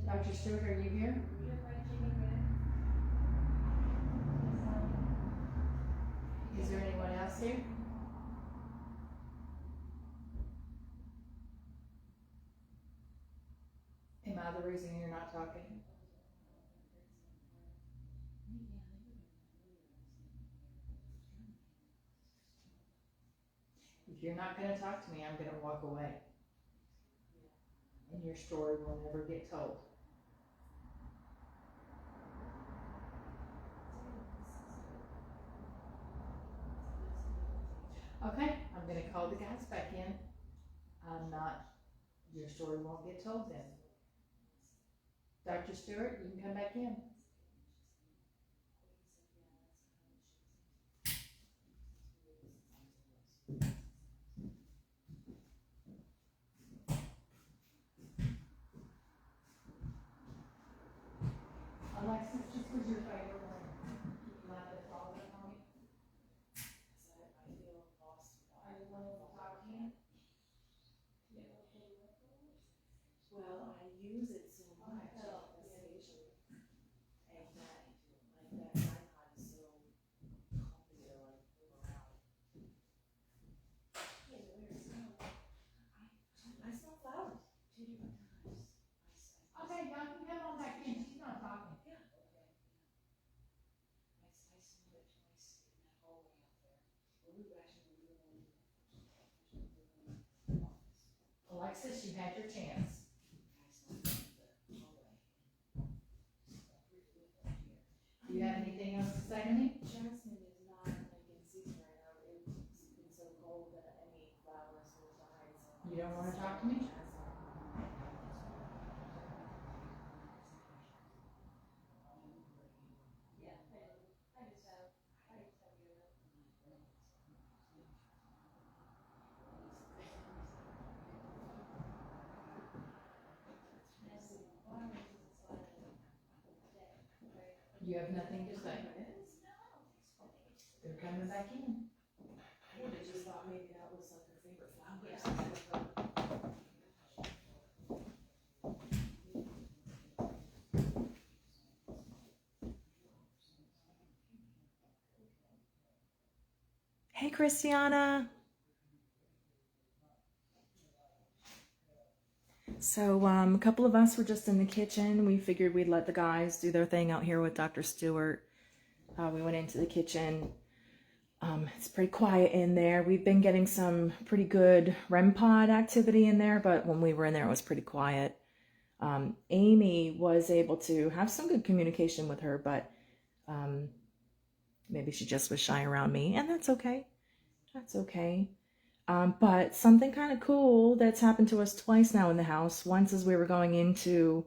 Speaker 4: Dr. Stewart, are you here?
Speaker 5: Your fried chicken bread?
Speaker 4: Is there anyone else here? Am I the reason you're not talking? If you're not gonna talk to me, I'm gonna walk away. And your story will never get told. Okay, I'm gonna call the guys back in. Your story won't get told then. Dr. Stewart, you can come back in. Alexis, this was your favorite one. Can you light the closet for me? I feel lost. Are you willing to talk to me?
Speaker 1: Well, I use it so much
Speaker 4: Oh,
Speaker 1: occasionally, and that tripod is so comfy to like move around. I smell flowers 2 different times.
Speaker 4: Okay, y'all can come on back in. She's not talking.
Speaker 1: I smell it twice in that hallway out there. Well, we were actually moving in.
Speaker 4: Alexis, you had your chance. Do you have anything else to say to me?
Speaker 1: Jasmine is not like in season right now. It's been so cold that any flowers will die. So
Speaker 4: You don't want to talk to me?
Speaker 5: Yeah, I just have you know.
Speaker 4: You have nothing to say. They're coming back in.
Speaker 1: I would have just thought maybe that was like her favorite flowers. Hey, Christiana. So a couple of us were just in the kitchen. We figured we'd let the guys do their thing out here with Dr. Stewart. We went into the kitchen. It's pretty quiet in there. We've been getting some pretty good REM pod activity in there, but when we were in there, it was pretty quiet. Amy was able to have some good communication with her, but maybe she just was shy around me, and that's okay. That's okay. But something kind of cool that's happened to us twice now in the house. Once as we were going into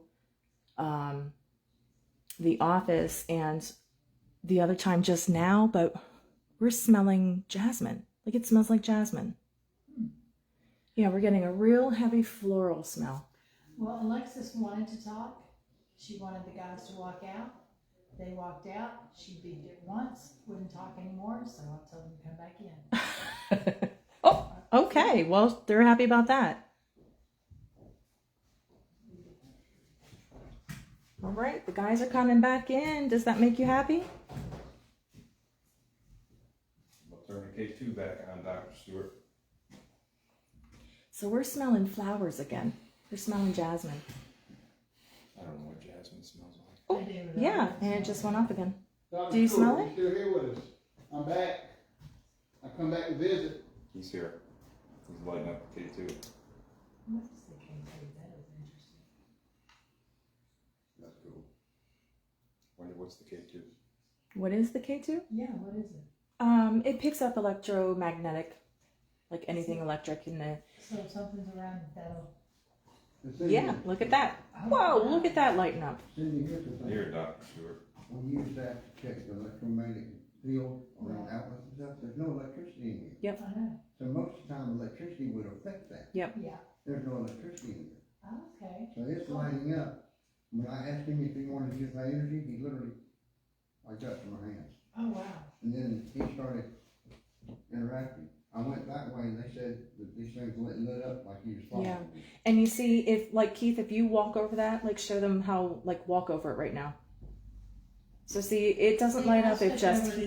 Speaker 1: the office, and the other time just now, but we're smelling jasmine. Like it smells like jasmine. Yeah, we're getting a real heavy floral smell.
Speaker 4: Well, Alexis wanted to talk. She wanted the guys to walk out. They walked out. She beeped it once, wouldn't talk anymore, so I told them to come back in.
Speaker 1: Oh, okay. Well, they're happy about that. All right, the guys are coming back in. Does that make you happy?
Speaker 7: We'll turn the K2 back on, Dr. Stewart.
Speaker 1: So we're smelling flowers again. We're smelling jasmine.
Speaker 7: I don't know what jasmine smells like.
Speaker 1: Oh, yeah, and it just went off again.
Speaker 6: Dr.
Speaker 1: Do you
Speaker 6: Stewart,
Speaker 1: smell it?
Speaker 6: you still here with us? I'm back. I come back to visit.
Speaker 7: He's here. He's lighting up the K2.
Speaker 4: What is the K2? That is interesting.
Speaker 7: That's cool. Wonder what's the K2?
Speaker 1: What is the K2?
Speaker 4: Yeah, what is it?
Speaker 1: It picks up electromagnetic, like anything electric in the.
Speaker 4: So if something's around that'll.
Speaker 1: Yeah, look at that. Whoa, look at that lighting up.
Speaker 2: Cindy, here's the thing.
Speaker 7: Here, Dr. Stewart.
Speaker 2: We use that to check the electromagnetic field around outlets and stuff. There's no electricity in here.
Speaker 4: I know.
Speaker 2: So most of the time electricity would affect that.
Speaker 4: Yeah.
Speaker 2: There's no electricity in there.
Speaker 4: Okay.
Speaker 2: So it's lighting up. When I asked him if he wanted to use my energy, he literally, I got to my hands.
Speaker 4: Oh, wow.
Speaker 2: And then he started interacting. I went that way and they said that these things lit up like he was following
Speaker 1: Yeah.
Speaker 2: me.
Speaker 1: And you see, if like Keith, if you walk over that, like show them how, like walk over it right now. So see, it doesn't light up if just he.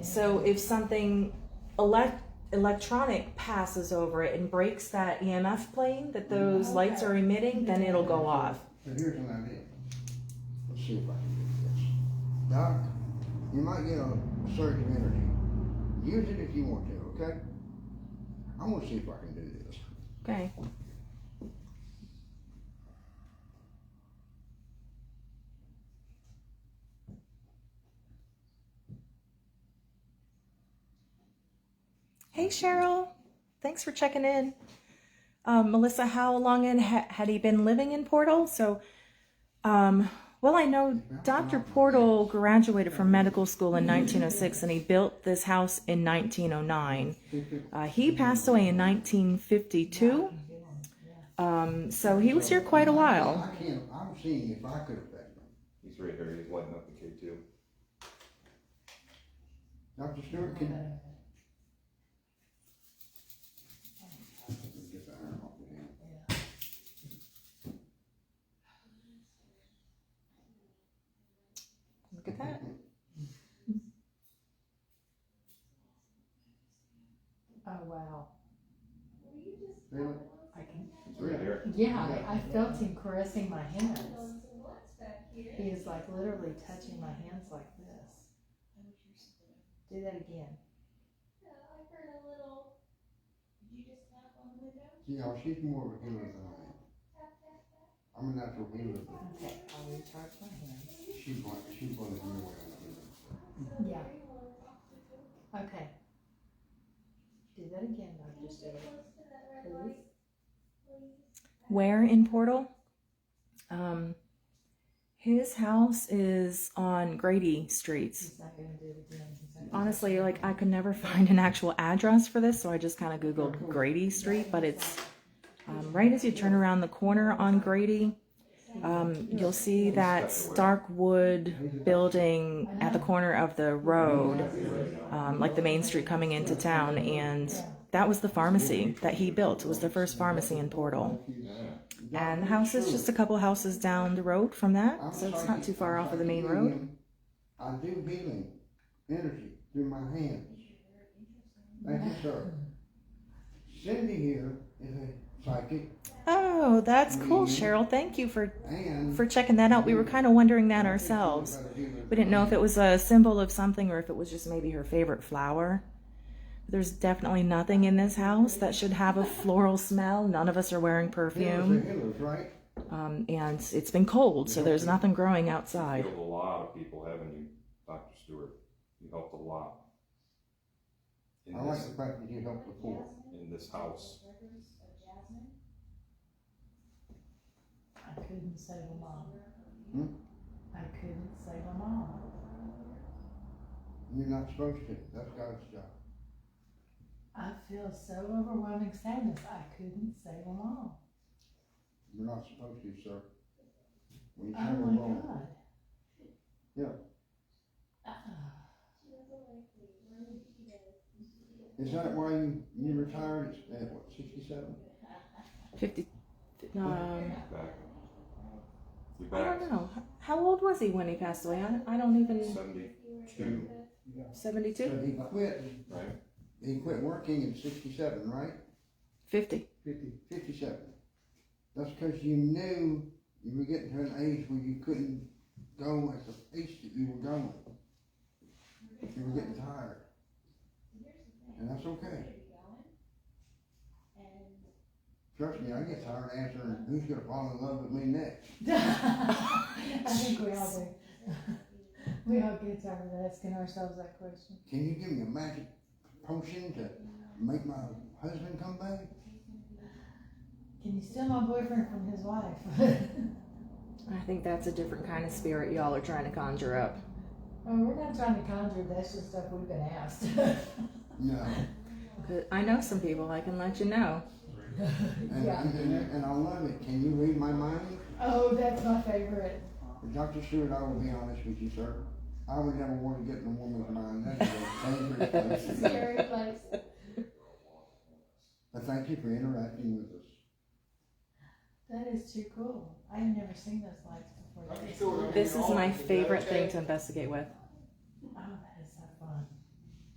Speaker 1: So if something electronic passes over it and breaks that EMF plane that those lights are emitting, then it'll go off.
Speaker 2: So here's an idea. Let's see if I can do this. Doc, you might get a surge of energy. Use it if you want to, okay? I'm gonna see if I can do this.
Speaker 1: Okay. Hey Cheryl, thanks for checking in. Melissa, how long had he been living in Portal? So, well, I know Dr. Portal graduated from medical school in 1906 and he built this house in 1909. He passed away in 1952. So he was here quite a while.
Speaker 2: I'm seeing if I could affect him.
Speaker 7: He's right here. He's lighting up the K2.
Speaker 2: Dr. Stewart, can get the iron off your hand.
Speaker 1: Look at that.
Speaker 4: Oh, wow.
Speaker 2: Feel it?
Speaker 4: I can.
Speaker 7: He's right here.
Speaker 4: Yeah, I felt him caressing my hands. He is like literally touching my hands like this. Do that again.
Speaker 5: I heard a little. Did you just tap on the window?
Speaker 2: Yeah, she's more of a healer than I am.
Speaker 5: Tap, tap, tap.
Speaker 2: I'm a natural healer, but
Speaker 4: Okay, I'll recharge my hands.
Speaker 2: she's going to give me away on the healer.
Speaker 4: Yeah. Okay. Do that again, Dr. Stewart. Please.
Speaker 1: Where in Portal? His house is on Grady Streets.
Speaker 4: He's not gonna do it again.
Speaker 1: Honestly, like I could never find an actual address for this, so I just kind of Googled Grady Street, but it's right as you turn around the corner on Grady. You'll see that stark wood building at the corner of the road, like the main street coming into town, and that was the pharmacy that he built. It was the first pharmacy in Portal. And the house is just a couple houses down the road from that, so it's not too far off of the main road.
Speaker 2: I do healing energy through my hands. Thank you, sir. Cindy here is a psychic
Speaker 1: Oh, that's cool, Cheryl. Thank you for
Speaker 2: and
Speaker 1: checking that out. We were kind of wondering that ourselves. We didn't know if it was a symbol of something or if it was just maybe her favorite flower. There's definitely nothing in this house that should have a floral smell. None of us are wearing perfume.
Speaker 2: healers, right?
Speaker 1: And it's been cold, so there's nothing growing outside.
Speaker 7: You healed a lot of people, haven't you, Dr. Stewart? You helped a lot. in
Speaker 2: I like
Speaker 7: this,
Speaker 2: the fact that you helped the poor.
Speaker 7: in this house.
Speaker 4: I couldn't save them all.
Speaker 2: Hmm?
Speaker 4: I couldn't save them all.
Speaker 2: You're not supposed to, that's God's job.
Speaker 4: I feel so overwhelming sadness. I couldn't save them all.
Speaker 2: You're not supposed to, sir. When you
Speaker 4: Oh
Speaker 2: travel
Speaker 4: my
Speaker 2: wrong.
Speaker 4: God.
Speaker 2: Yeah. Is that why you retired at what, 67?
Speaker 1: 50.
Speaker 7: Back. You
Speaker 1: I
Speaker 7: back
Speaker 1: don't know. How old was he when he passed away? I don't even.
Speaker 7: 72,
Speaker 1: 72?
Speaker 2: So he quit,
Speaker 7: right?
Speaker 2: he quit working at 67, right?
Speaker 1: 50.
Speaker 2: 57. That's because you knew you were getting to an age where you couldn't go at the pace that you were going. You were getting tired. And that's okay. Trust me, I get tired of answering who's gonna fall in love with me next.
Speaker 4: I think we all do. We all get tired of asking ourselves that question.
Speaker 2: Can you give me a magic potion to make my husband come back?
Speaker 4: Can you steal my boyfriend from his wife?
Speaker 1: I think that's a different kind of spirit y'all are trying to conjure up.
Speaker 4: Oh, we're not trying to conjure, that's just stuff we've been asked.
Speaker 2: No.
Speaker 1: I know some people, I can let you know.
Speaker 4: Yeah.
Speaker 2: And I love it. Can you read my mind?
Speaker 4: Oh, that's my favorite.
Speaker 2: Dr. Stewart, I will be honest with you, sir. I would never want to get in a woman's mind. That is a dangerous place.
Speaker 4: Scary place.
Speaker 2: But thank you for interacting with us.
Speaker 4: That is too cool. I have never seen those lights before.
Speaker 1: This is my favorite thing to investigate with.
Speaker 4: Oh, that is so fun.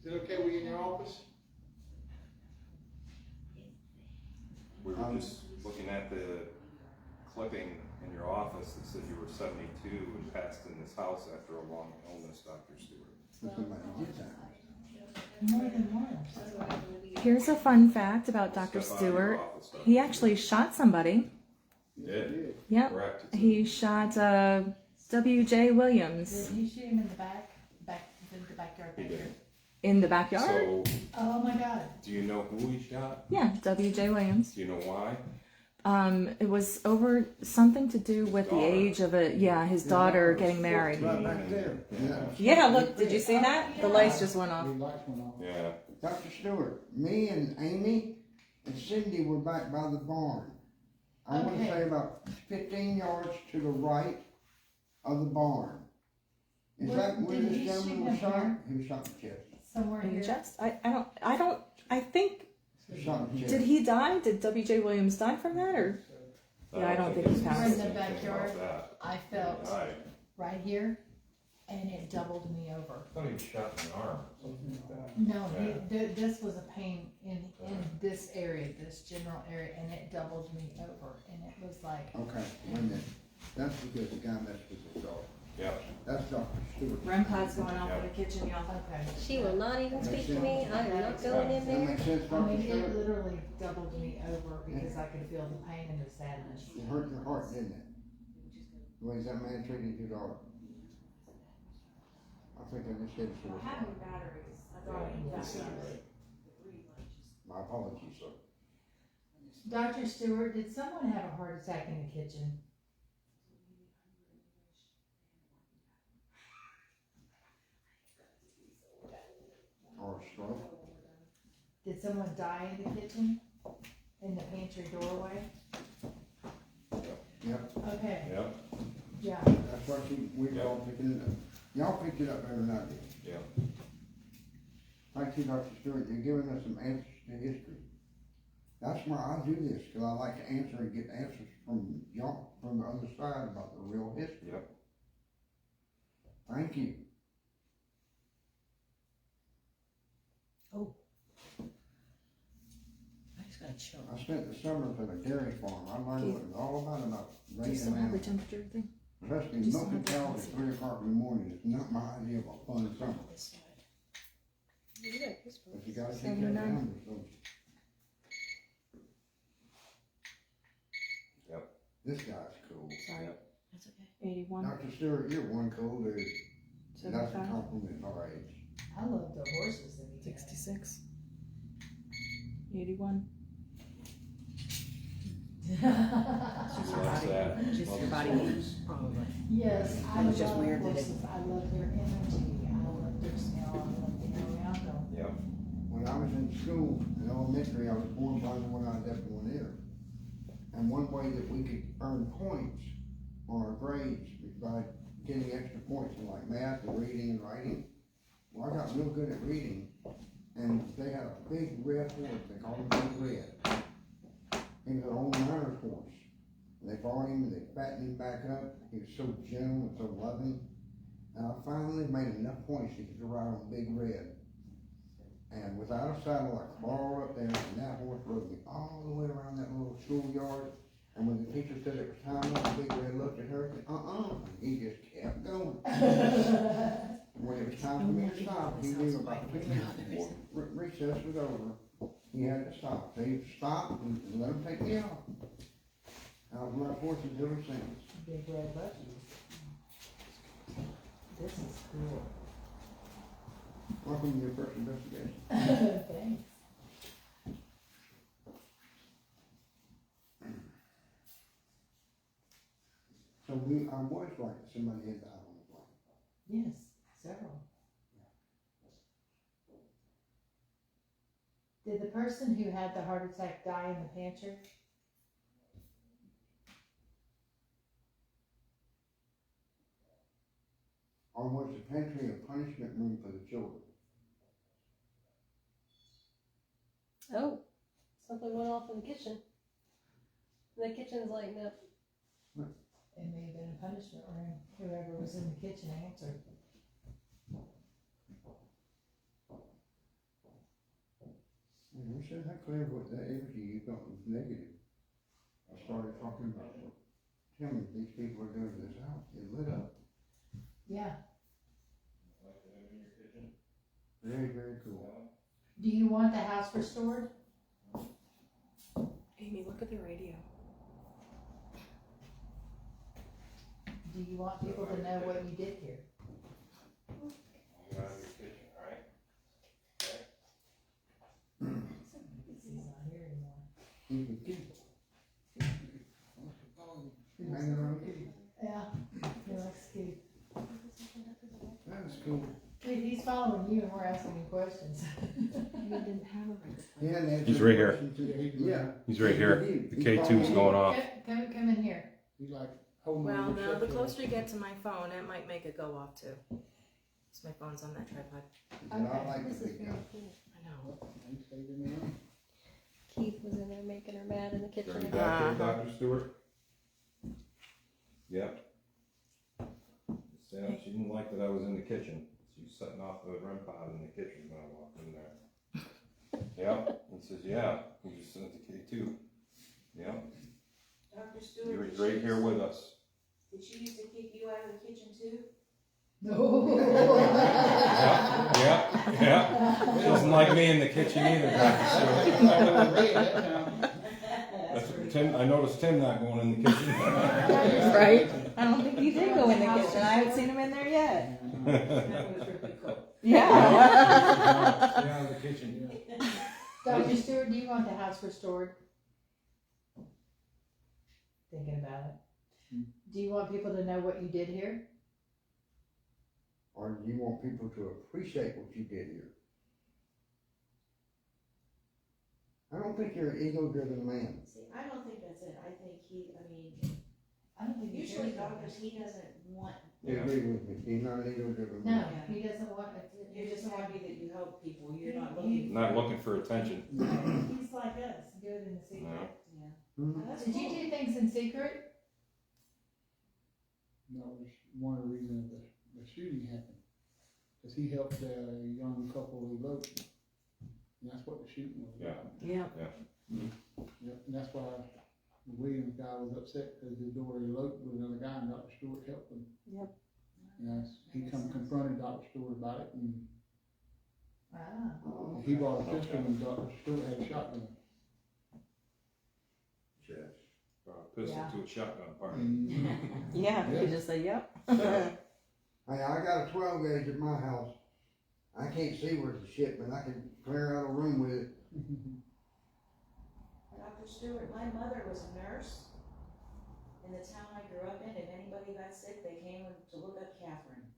Speaker 8: Is it okay we in your office?
Speaker 7: We were just looking at the clipping in your office that said you were 72 and passed in this house after a long illness, Dr. Stewart.
Speaker 2: With somebody good times.
Speaker 4: More than once.
Speaker 1: Here's a fun fact about Dr.
Speaker 7: Step out of your
Speaker 1: Stewart.
Speaker 7: office, Dr.
Speaker 1: He actually shot somebody.
Speaker 7: He did.
Speaker 1: Yep.
Speaker 7: Correct. It's
Speaker 1: He shot W.J. Williams
Speaker 4: Did he shoot him in the back in the backyard
Speaker 7: He
Speaker 4: back
Speaker 7: did.
Speaker 4: here?
Speaker 1: in the backyard.
Speaker 7: So,
Speaker 4: Oh my God.
Speaker 7: do you know who he shot?
Speaker 1: Yeah, W.J. Williams.
Speaker 7: Do you know why?
Speaker 1: It was over something to do with the
Speaker 7: Daughter.
Speaker 1: age of his daughter getting married.
Speaker 2: Right back there.
Speaker 1: Yeah, look, did you see that? The lights just went off.
Speaker 6: The lights went off.
Speaker 7: Yeah.
Speaker 2: Dr. Stewart, me and Amy and Cindy were back by the barn. I want to
Speaker 4: Okay.
Speaker 2: say about 15 yards to the right of the barn. Is that where
Speaker 4: Did
Speaker 2: this
Speaker 4: he shoot
Speaker 2: gentleman
Speaker 4: him
Speaker 2: was shot?
Speaker 4: here?
Speaker 2: He was shot in the chest.
Speaker 4: Somewhere
Speaker 1: In the
Speaker 4: here.
Speaker 1: chest? I think,
Speaker 2: He was shot in the chest.
Speaker 1: did he die? Did W.J. Williams die from that, or? Yeah, I don't think he
Speaker 7: it's
Speaker 1: passed.
Speaker 7: anything
Speaker 4: In the backyard.
Speaker 7: about
Speaker 4: I
Speaker 7: that.
Speaker 4: felt
Speaker 7: He died.
Speaker 4: right here, and it doubled me over.
Speaker 9: I thought he was shot in the arm or something like that.
Speaker 4: No,
Speaker 7: Yeah.
Speaker 4: this was a pain in this area, this general area, and it doubled me over, and it was like,
Speaker 2: Okay, wait a minute. That's because the guy messed with his dog.
Speaker 7: Yeah.
Speaker 2: That's Dr. Stewart.
Speaker 1: REM pod's going off in the kitchen, y'all.
Speaker 4: okay.
Speaker 10: She will not even speak to me. I am not going in
Speaker 2: That
Speaker 10: there.
Speaker 2: makes sense,
Speaker 4: I
Speaker 2: Dr.
Speaker 4: mean, it
Speaker 2: Stewart?
Speaker 4: literally doubled me over because I could feel the pain and the sadness.
Speaker 2: It hurt your heart, didn't it? The way that man treated your daughter. I think I just hit a sore spot.
Speaker 3: batteries. I thought
Speaker 2: My apologies, sir.
Speaker 4: Dr. Stewart, did someone have a heart attack in the kitchen?
Speaker 2: Or a stroke.
Speaker 4: Did someone die in the kitchen? In the pantry doorway?
Speaker 2: Yep,
Speaker 4: Okay,
Speaker 7: Yep.
Speaker 4: yeah.
Speaker 2: that's what we all picking it up. Y'all picked it up better than I did.
Speaker 7: Yeah.
Speaker 2: Thank you, Dr. Stewart. You're giving us some answers to history. That's why I do this, because I like to answer and get answers from y'all, from the other side about the real history.
Speaker 7: Yep.
Speaker 2: Thank you.
Speaker 3: I just got chill.
Speaker 2: I spent the summers at a dairy farm. I learned what it was all about
Speaker 1: Do you
Speaker 2: raising
Speaker 1: still have the
Speaker 2: animals.
Speaker 1: temperature thing?
Speaker 2: Trust me,
Speaker 1: Just
Speaker 2: milking
Speaker 1: have that
Speaker 2: cows at
Speaker 1: policy.
Speaker 2: 3 o'clock in the morning is not my idea of a fun summer.
Speaker 10: Yeah, this
Speaker 2: But you gotta take care of the
Speaker 1: 79.
Speaker 2: animals, don't you?
Speaker 7: Yep.
Speaker 2: This guy's cool.
Speaker 1: Sorry.
Speaker 3: That's okay.
Speaker 1: 81,
Speaker 2: Dr. Stewart, you're one cool dude. That's a
Speaker 1: 75,
Speaker 2: compliment at our age.
Speaker 4: I love the horses that he had.
Speaker 1: 66. 81.
Speaker 3: Just your
Speaker 7: Loves
Speaker 3: body,
Speaker 7: that.
Speaker 3: just your
Speaker 7: Loves
Speaker 3: body
Speaker 7: the
Speaker 3: moves, probably.
Speaker 4: Yes, I
Speaker 3: It was just
Speaker 4: love
Speaker 3: weird that it-
Speaker 4: horses. I love their energy. I love their smell. I love being around them.
Speaker 7: Yep.
Speaker 2: When I was in school, in elementary, I was born blind when I was deaf in one ear. And one way that we could earn points on our grades was by getting extra points in like math and reading and writing. Well, I got real good at reading, and they had a big red horse, they called him Big Red. He was an old Mariners horse. And they bought him and they fattened him back up. He was so gentle and so loving. And I finally made enough points to get to ride on Big Red. And without a saddle, I crawled up there, and that horse rode me all the way around that little schoolyard. And when the teacher said it was time up, Big Red looked at her and said, he just kept going. When it was time for me to stop, he knew about 2 minutes before recess was over, he had to stop. So he stopped and let him take me off. I was my horses ever since.
Speaker 4: Big red button. This is cool.
Speaker 2: Welcome to your first investigation.
Speaker 4: Thanks.
Speaker 2: So I was right, somebody had died on the plane.
Speaker 4: Yes, several. Did the person who had the heart attack die in the pantry?
Speaker 2: Or was the pantry a punishment room for the children?
Speaker 10: Oh, something went off in the kitchen. The kitchen's lighting up.
Speaker 4: It may have been a punishment room. Whoever was in the kitchen answered.
Speaker 2: You said how clear what that energy you felt was negative. I started talking about, tell me, these people are doing this house, it lit up.
Speaker 4: Yeah.
Speaker 2: Very, very cool.
Speaker 4: Do you want the house restored?
Speaker 1: Amy, look at the radio.
Speaker 4: Do you want people to know what you did here?
Speaker 7: Get out of your kitchen, alright?
Speaker 4: He's not here anymore.
Speaker 2: You can keep. You hang around keep.
Speaker 4: Yeah, he likes Keith.
Speaker 2: That was cool.
Speaker 4: Dude, he's following you and we're asking him questions.
Speaker 1: You didn't have a record
Speaker 2: He hadn't answered
Speaker 9: He's right
Speaker 2: the
Speaker 9: here.
Speaker 2: question today. Yeah.
Speaker 9: He's right here. The K2's going off.
Speaker 4: Come in here.
Speaker 8: He's like holding
Speaker 1: Well,
Speaker 8: on to
Speaker 1: no,
Speaker 8: your
Speaker 1: the
Speaker 8: shirt.
Speaker 1: closer you get to my phone, it might make it go off too. So my phone's on that tripod.
Speaker 2: And I like
Speaker 10: This
Speaker 2: the
Speaker 10: is
Speaker 2: big
Speaker 10: very
Speaker 2: guy.
Speaker 10: cool.
Speaker 1: I know.
Speaker 8: He stayed in there.
Speaker 10: Keith was in there making her mad in the
Speaker 7: Are
Speaker 10: kitchen.
Speaker 7: you back there, Dr. Stewart? Yep. Yeah, she didn't like that I was in the kitchen. She was setting off the REM pod in the kitchen when I walked in there. Yep, and says, yeah, we just sent the K2. Yep,
Speaker 3: Dr.
Speaker 7: you
Speaker 3: Stewart,
Speaker 7: were
Speaker 3: did
Speaker 7: right
Speaker 3: she
Speaker 7: here
Speaker 3: use-
Speaker 7: with us.
Speaker 3: Did she used to kick you out of the kitchen too?
Speaker 4: No.
Speaker 7: Yeah. She doesn't like me in the kitchen either, Dr. Stewart. That's Tim, I noticed Tim not going in the kitchen.
Speaker 1: Right? I don't think he did go in the kitchen. I haven't seen him in there yet.
Speaker 3: That was really cool.
Speaker 1: Yeah.
Speaker 8: Stay out of the kitchen, yeah.
Speaker 4: Dr. Stewart, do you want the house restored? Thinking about it. Do you want people to know what you did here?
Speaker 2: Or do you want people to appreciate what you did here? I don't think you're an ego-driven man.
Speaker 3: See, I don't think that's it. I think
Speaker 4: I don't think you
Speaker 3: usually
Speaker 4: should.
Speaker 3: doctors, he doesn't want,
Speaker 2: You
Speaker 7: Yeah.
Speaker 2: agree with me, he's not an ego-driven
Speaker 4: No,
Speaker 2: man.
Speaker 4: he doesn't want it.
Speaker 3: you're just happy that you help people. You're not
Speaker 4: You-
Speaker 3: looking.
Speaker 7: Not looking for attention.
Speaker 4: He's like us, good in the secret.
Speaker 7: No.
Speaker 3: Yeah.
Speaker 2: Mhm.
Speaker 3: That's
Speaker 4: Did you
Speaker 3: cool.
Speaker 4: do things in secret?
Speaker 8: No, it was one of the reasons the shooting happened. Cause he helped a young couple elope. And that's what the shooting was about.
Speaker 1: Yeah.
Speaker 8: Yep, and that's why the Williams guy was upset because his daughter eloped with another guy and Dr. Stewart helped him.
Speaker 1: Yep.
Speaker 8: And he confronted Dr. Stewart about it and
Speaker 4: Ah.
Speaker 8: he brought a pistol and Dr. Stewart had a shotgun.
Speaker 2: Yes.
Speaker 7: Pistol
Speaker 4: Yeah.
Speaker 7: to a shotgun party.
Speaker 8: And
Speaker 1: Yeah.
Speaker 8: Yeah.
Speaker 1: You just say, yep.
Speaker 2: Hey, I got a 12 gauge at my house. I can't see where's the shipment. I can clear out a room with it.
Speaker 3: Stewart, my mother was a nurse in the town I grew up in. If anybody got sick, they came to look up Catherine.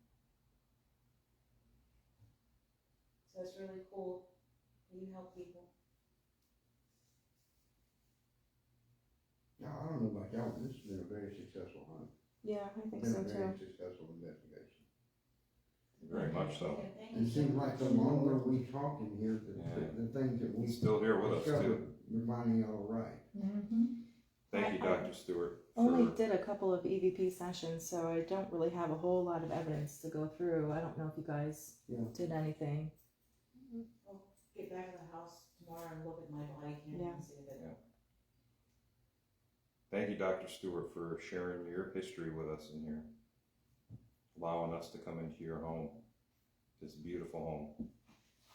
Speaker 3: So it's really cool that you help people.
Speaker 2: Now, I don't know about y'all, but this has been a very successful hunt.
Speaker 1: Yeah, I think
Speaker 2: Been
Speaker 1: so
Speaker 2: a very
Speaker 1: too.
Speaker 2: successful investigation.
Speaker 9: Very much so.
Speaker 2: And it seems like the longer we talk in here, the things that we
Speaker 9: He's still here with us
Speaker 2: discover,
Speaker 9: too.
Speaker 2: we're finding out all right.
Speaker 9: Thank you,
Speaker 1: I
Speaker 9: Dr. Stewart.
Speaker 1: only
Speaker 9: for-
Speaker 1: did a couple of EVP sessions, so I don't really have a whole lot of evidence to go through. I don't know if you guys
Speaker 2: Yeah.
Speaker 1: did anything.
Speaker 3: I'll get back to the house tomorrow and look at my body cam
Speaker 1: Yeah.
Speaker 3: and see if it.
Speaker 9: Thank you, Dr. Stewart, for sharing your history with us in here. Allowing us to come into your home. This beautiful home.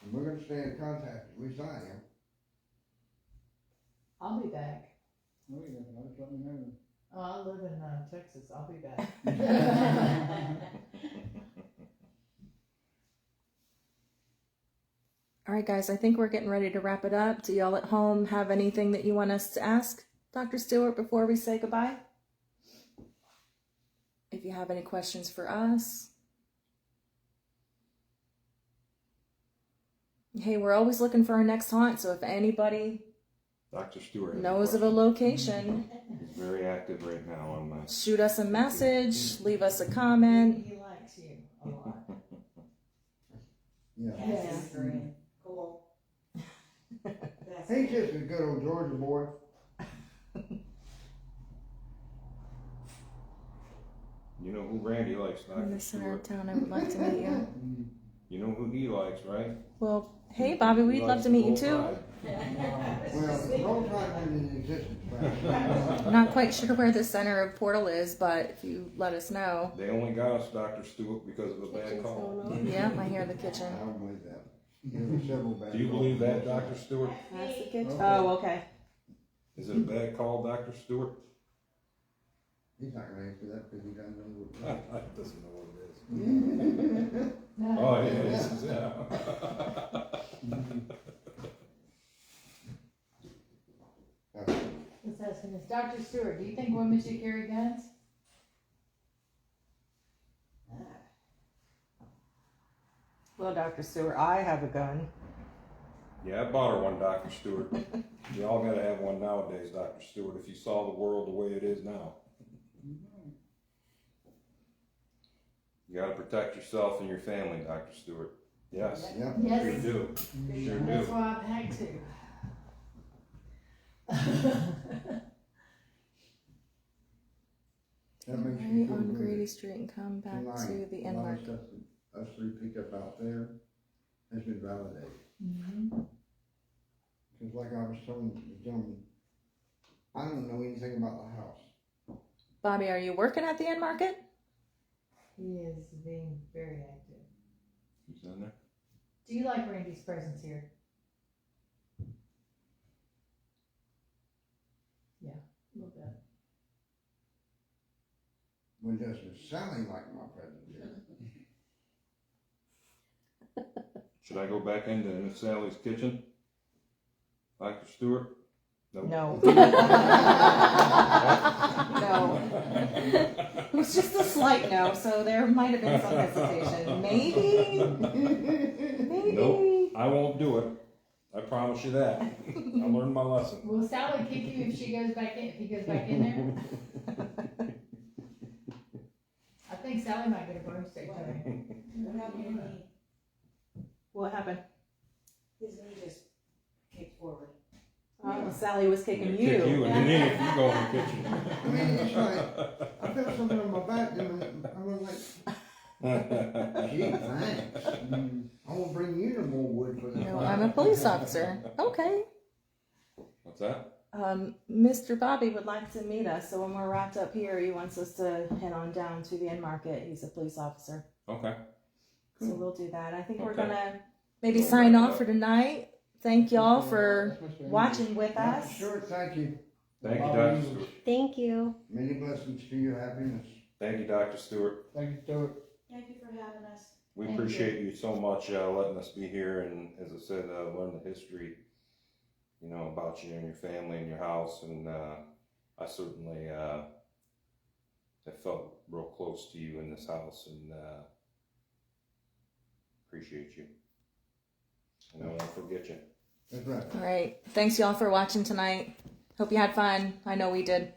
Speaker 2: And we're gonna stay in contact, at least I am.
Speaker 4: I'll be back.
Speaker 8: Oh, yeah, just let me know.
Speaker 4: Oh, I live in Texas. I'll be back.
Speaker 1: All right, guys, I think we're getting ready to wrap it up. Do y'all at home have anything that you want us to ask Dr. Stewart before we say goodbye? If you have any questions for us. Hey, we're always looking for our next haunt, so if anybody
Speaker 9: Dr. Stewart has
Speaker 1: knows of a
Speaker 9: question.
Speaker 1: location,
Speaker 9: He's very active right now on my.
Speaker 1: shoot us a message, leave us a comment.
Speaker 4: He likes you a lot.
Speaker 2: Yeah.
Speaker 3: Yes. Cool. That's
Speaker 2: He's just a good old Georgia boy.
Speaker 9: You know who Randy likes,
Speaker 1: In
Speaker 9: Dr.
Speaker 1: the center of
Speaker 9: Stewart.
Speaker 1: town, I would like to meet you.
Speaker 9: You know who he likes, right?
Speaker 1: Well, hey, Bobby,
Speaker 9: He
Speaker 1: we'd love
Speaker 9: likes
Speaker 1: to meet you
Speaker 9: Roll
Speaker 1: too.
Speaker 9: Tide.
Speaker 2: Well, the whole time in existence, right?
Speaker 1: I'm not quite sure where the center of Portal is, but if you let us know.
Speaker 9: They only got us, Dr. Stewart, because of a bad
Speaker 10: Kitchen's
Speaker 9: call.
Speaker 10: going on.
Speaker 1: Yeah, I hear the kitchen.
Speaker 2: I don't believe that. There were several bad
Speaker 9: Do you
Speaker 2: calls.
Speaker 9: believe that, Dr. Stewart?
Speaker 1: That's the kitchen.
Speaker 8: Okay.
Speaker 1: Oh, okay.
Speaker 9: Is it a bad call, Dr. Stewart?
Speaker 2: He's not gonna answer that because he doesn't know what it
Speaker 9: Doesn't know what it is.
Speaker 4: No.
Speaker 9: Oh, it is, yeah.
Speaker 2: is.
Speaker 4: Let's ask him this. Dr. Stewart, do you think women should carry guns?
Speaker 1: Well, Dr. Stewart, I have a gun.
Speaker 9: Yeah, I bought her one, Dr. Stewart. You all gotta have one nowadays, Dr. Stewart, if you saw the world the way it is now. You gotta protect yourself and your family, Dr. Stewart. Yes,
Speaker 2: Yeah.
Speaker 9: you
Speaker 4: Yes.
Speaker 9: do. Sure
Speaker 4: That's
Speaker 9: do.
Speaker 4: why I had to.
Speaker 2: That makes
Speaker 1: Right
Speaker 2: me feel
Speaker 1: on
Speaker 2: good.
Speaker 1: Grady Street and come back
Speaker 2: Tonight,
Speaker 1: to the
Speaker 2: a
Speaker 1: end
Speaker 2: lot of
Speaker 1: market.
Speaker 2: stuff that us three picked up out there has been validated. Because like I was telling the gentleman, I don't know anything about the house.
Speaker 1: Bobby, are you working at the end market?
Speaker 4: He is being very active.
Speaker 9: Who's in there?
Speaker 4: Do you like Randy's presence here? Yeah, a little bit.
Speaker 2: When does Miss Sally like my presence here?
Speaker 9: Should I go back into Miss Sally's kitchen? Dr. Stewart? Nope.
Speaker 1: No. No. It was just a slight no, so there might have been some hesitation. Maybe? Maybe.
Speaker 9: Nope, I won't do it. I promise you that. I learned my lesson.
Speaker 4: Will Sally kick you if she goes back in, if he goes back in there? I think Sally might get a broomstick today.
Speaker 3: What happened to me?
Speaker 1: What happened?
Speaker 3: His knee just kicked forward.
Speaker 1: Sally was kicking
Speaker 9: Kick you in the knee if you go in the kitchen.
Speaker 2: I mean, it's like, I felt something on my back and I was like, gee, thanks. I won't bring you no more wood for the
Speaker 1: No,
Speaker 2: fire.
Speaker 1: I'm a police officer. Okay.
Speaker 9: What's that?
Speaker 1: Mr. Bobby would like to meet us, so when we're wrapped up here, he wants us to head on down to the end market. He's a police officer.
Speaker 9: Okay.
Speaker 1: So we'll do that. I think we're
Speaker 9: Okay.
Speaker 1: gonna maybe
Speaker 9: We'll
Speaker 1: sign
Speaker 9: wrap it
Speaker 1: off
Speaker 9: up.
Speaker 1: for tonight. Thank y'all for watching with
Speaker 2: Dr.
Speaker 1: us.
Speaker 2: Stewart, thank you.
Speaker 9: Thank you, Dr. Stewart.
Speaker 10: Thank you.
Speaker 2: Many blessings to your happiness.
Speaker 9: Thank you, Dr. Stewart.
Speaker 8: Thank you, Stewart.
Speaker 3: Thank you for having us.
Speaker 9: We
Speaker 4: Thank
Speaker 9: appreciate you so much letting us be here and, as I said, learn the history you know, about you and your family and your house, and I certainly have felt real close to you in this house, and appreciate you. And I won't forget you.
Speaker 2: That's right.
Speaker 1: All right. Thanks, y'all, for watching tonight. Hope you had fun. I know we did.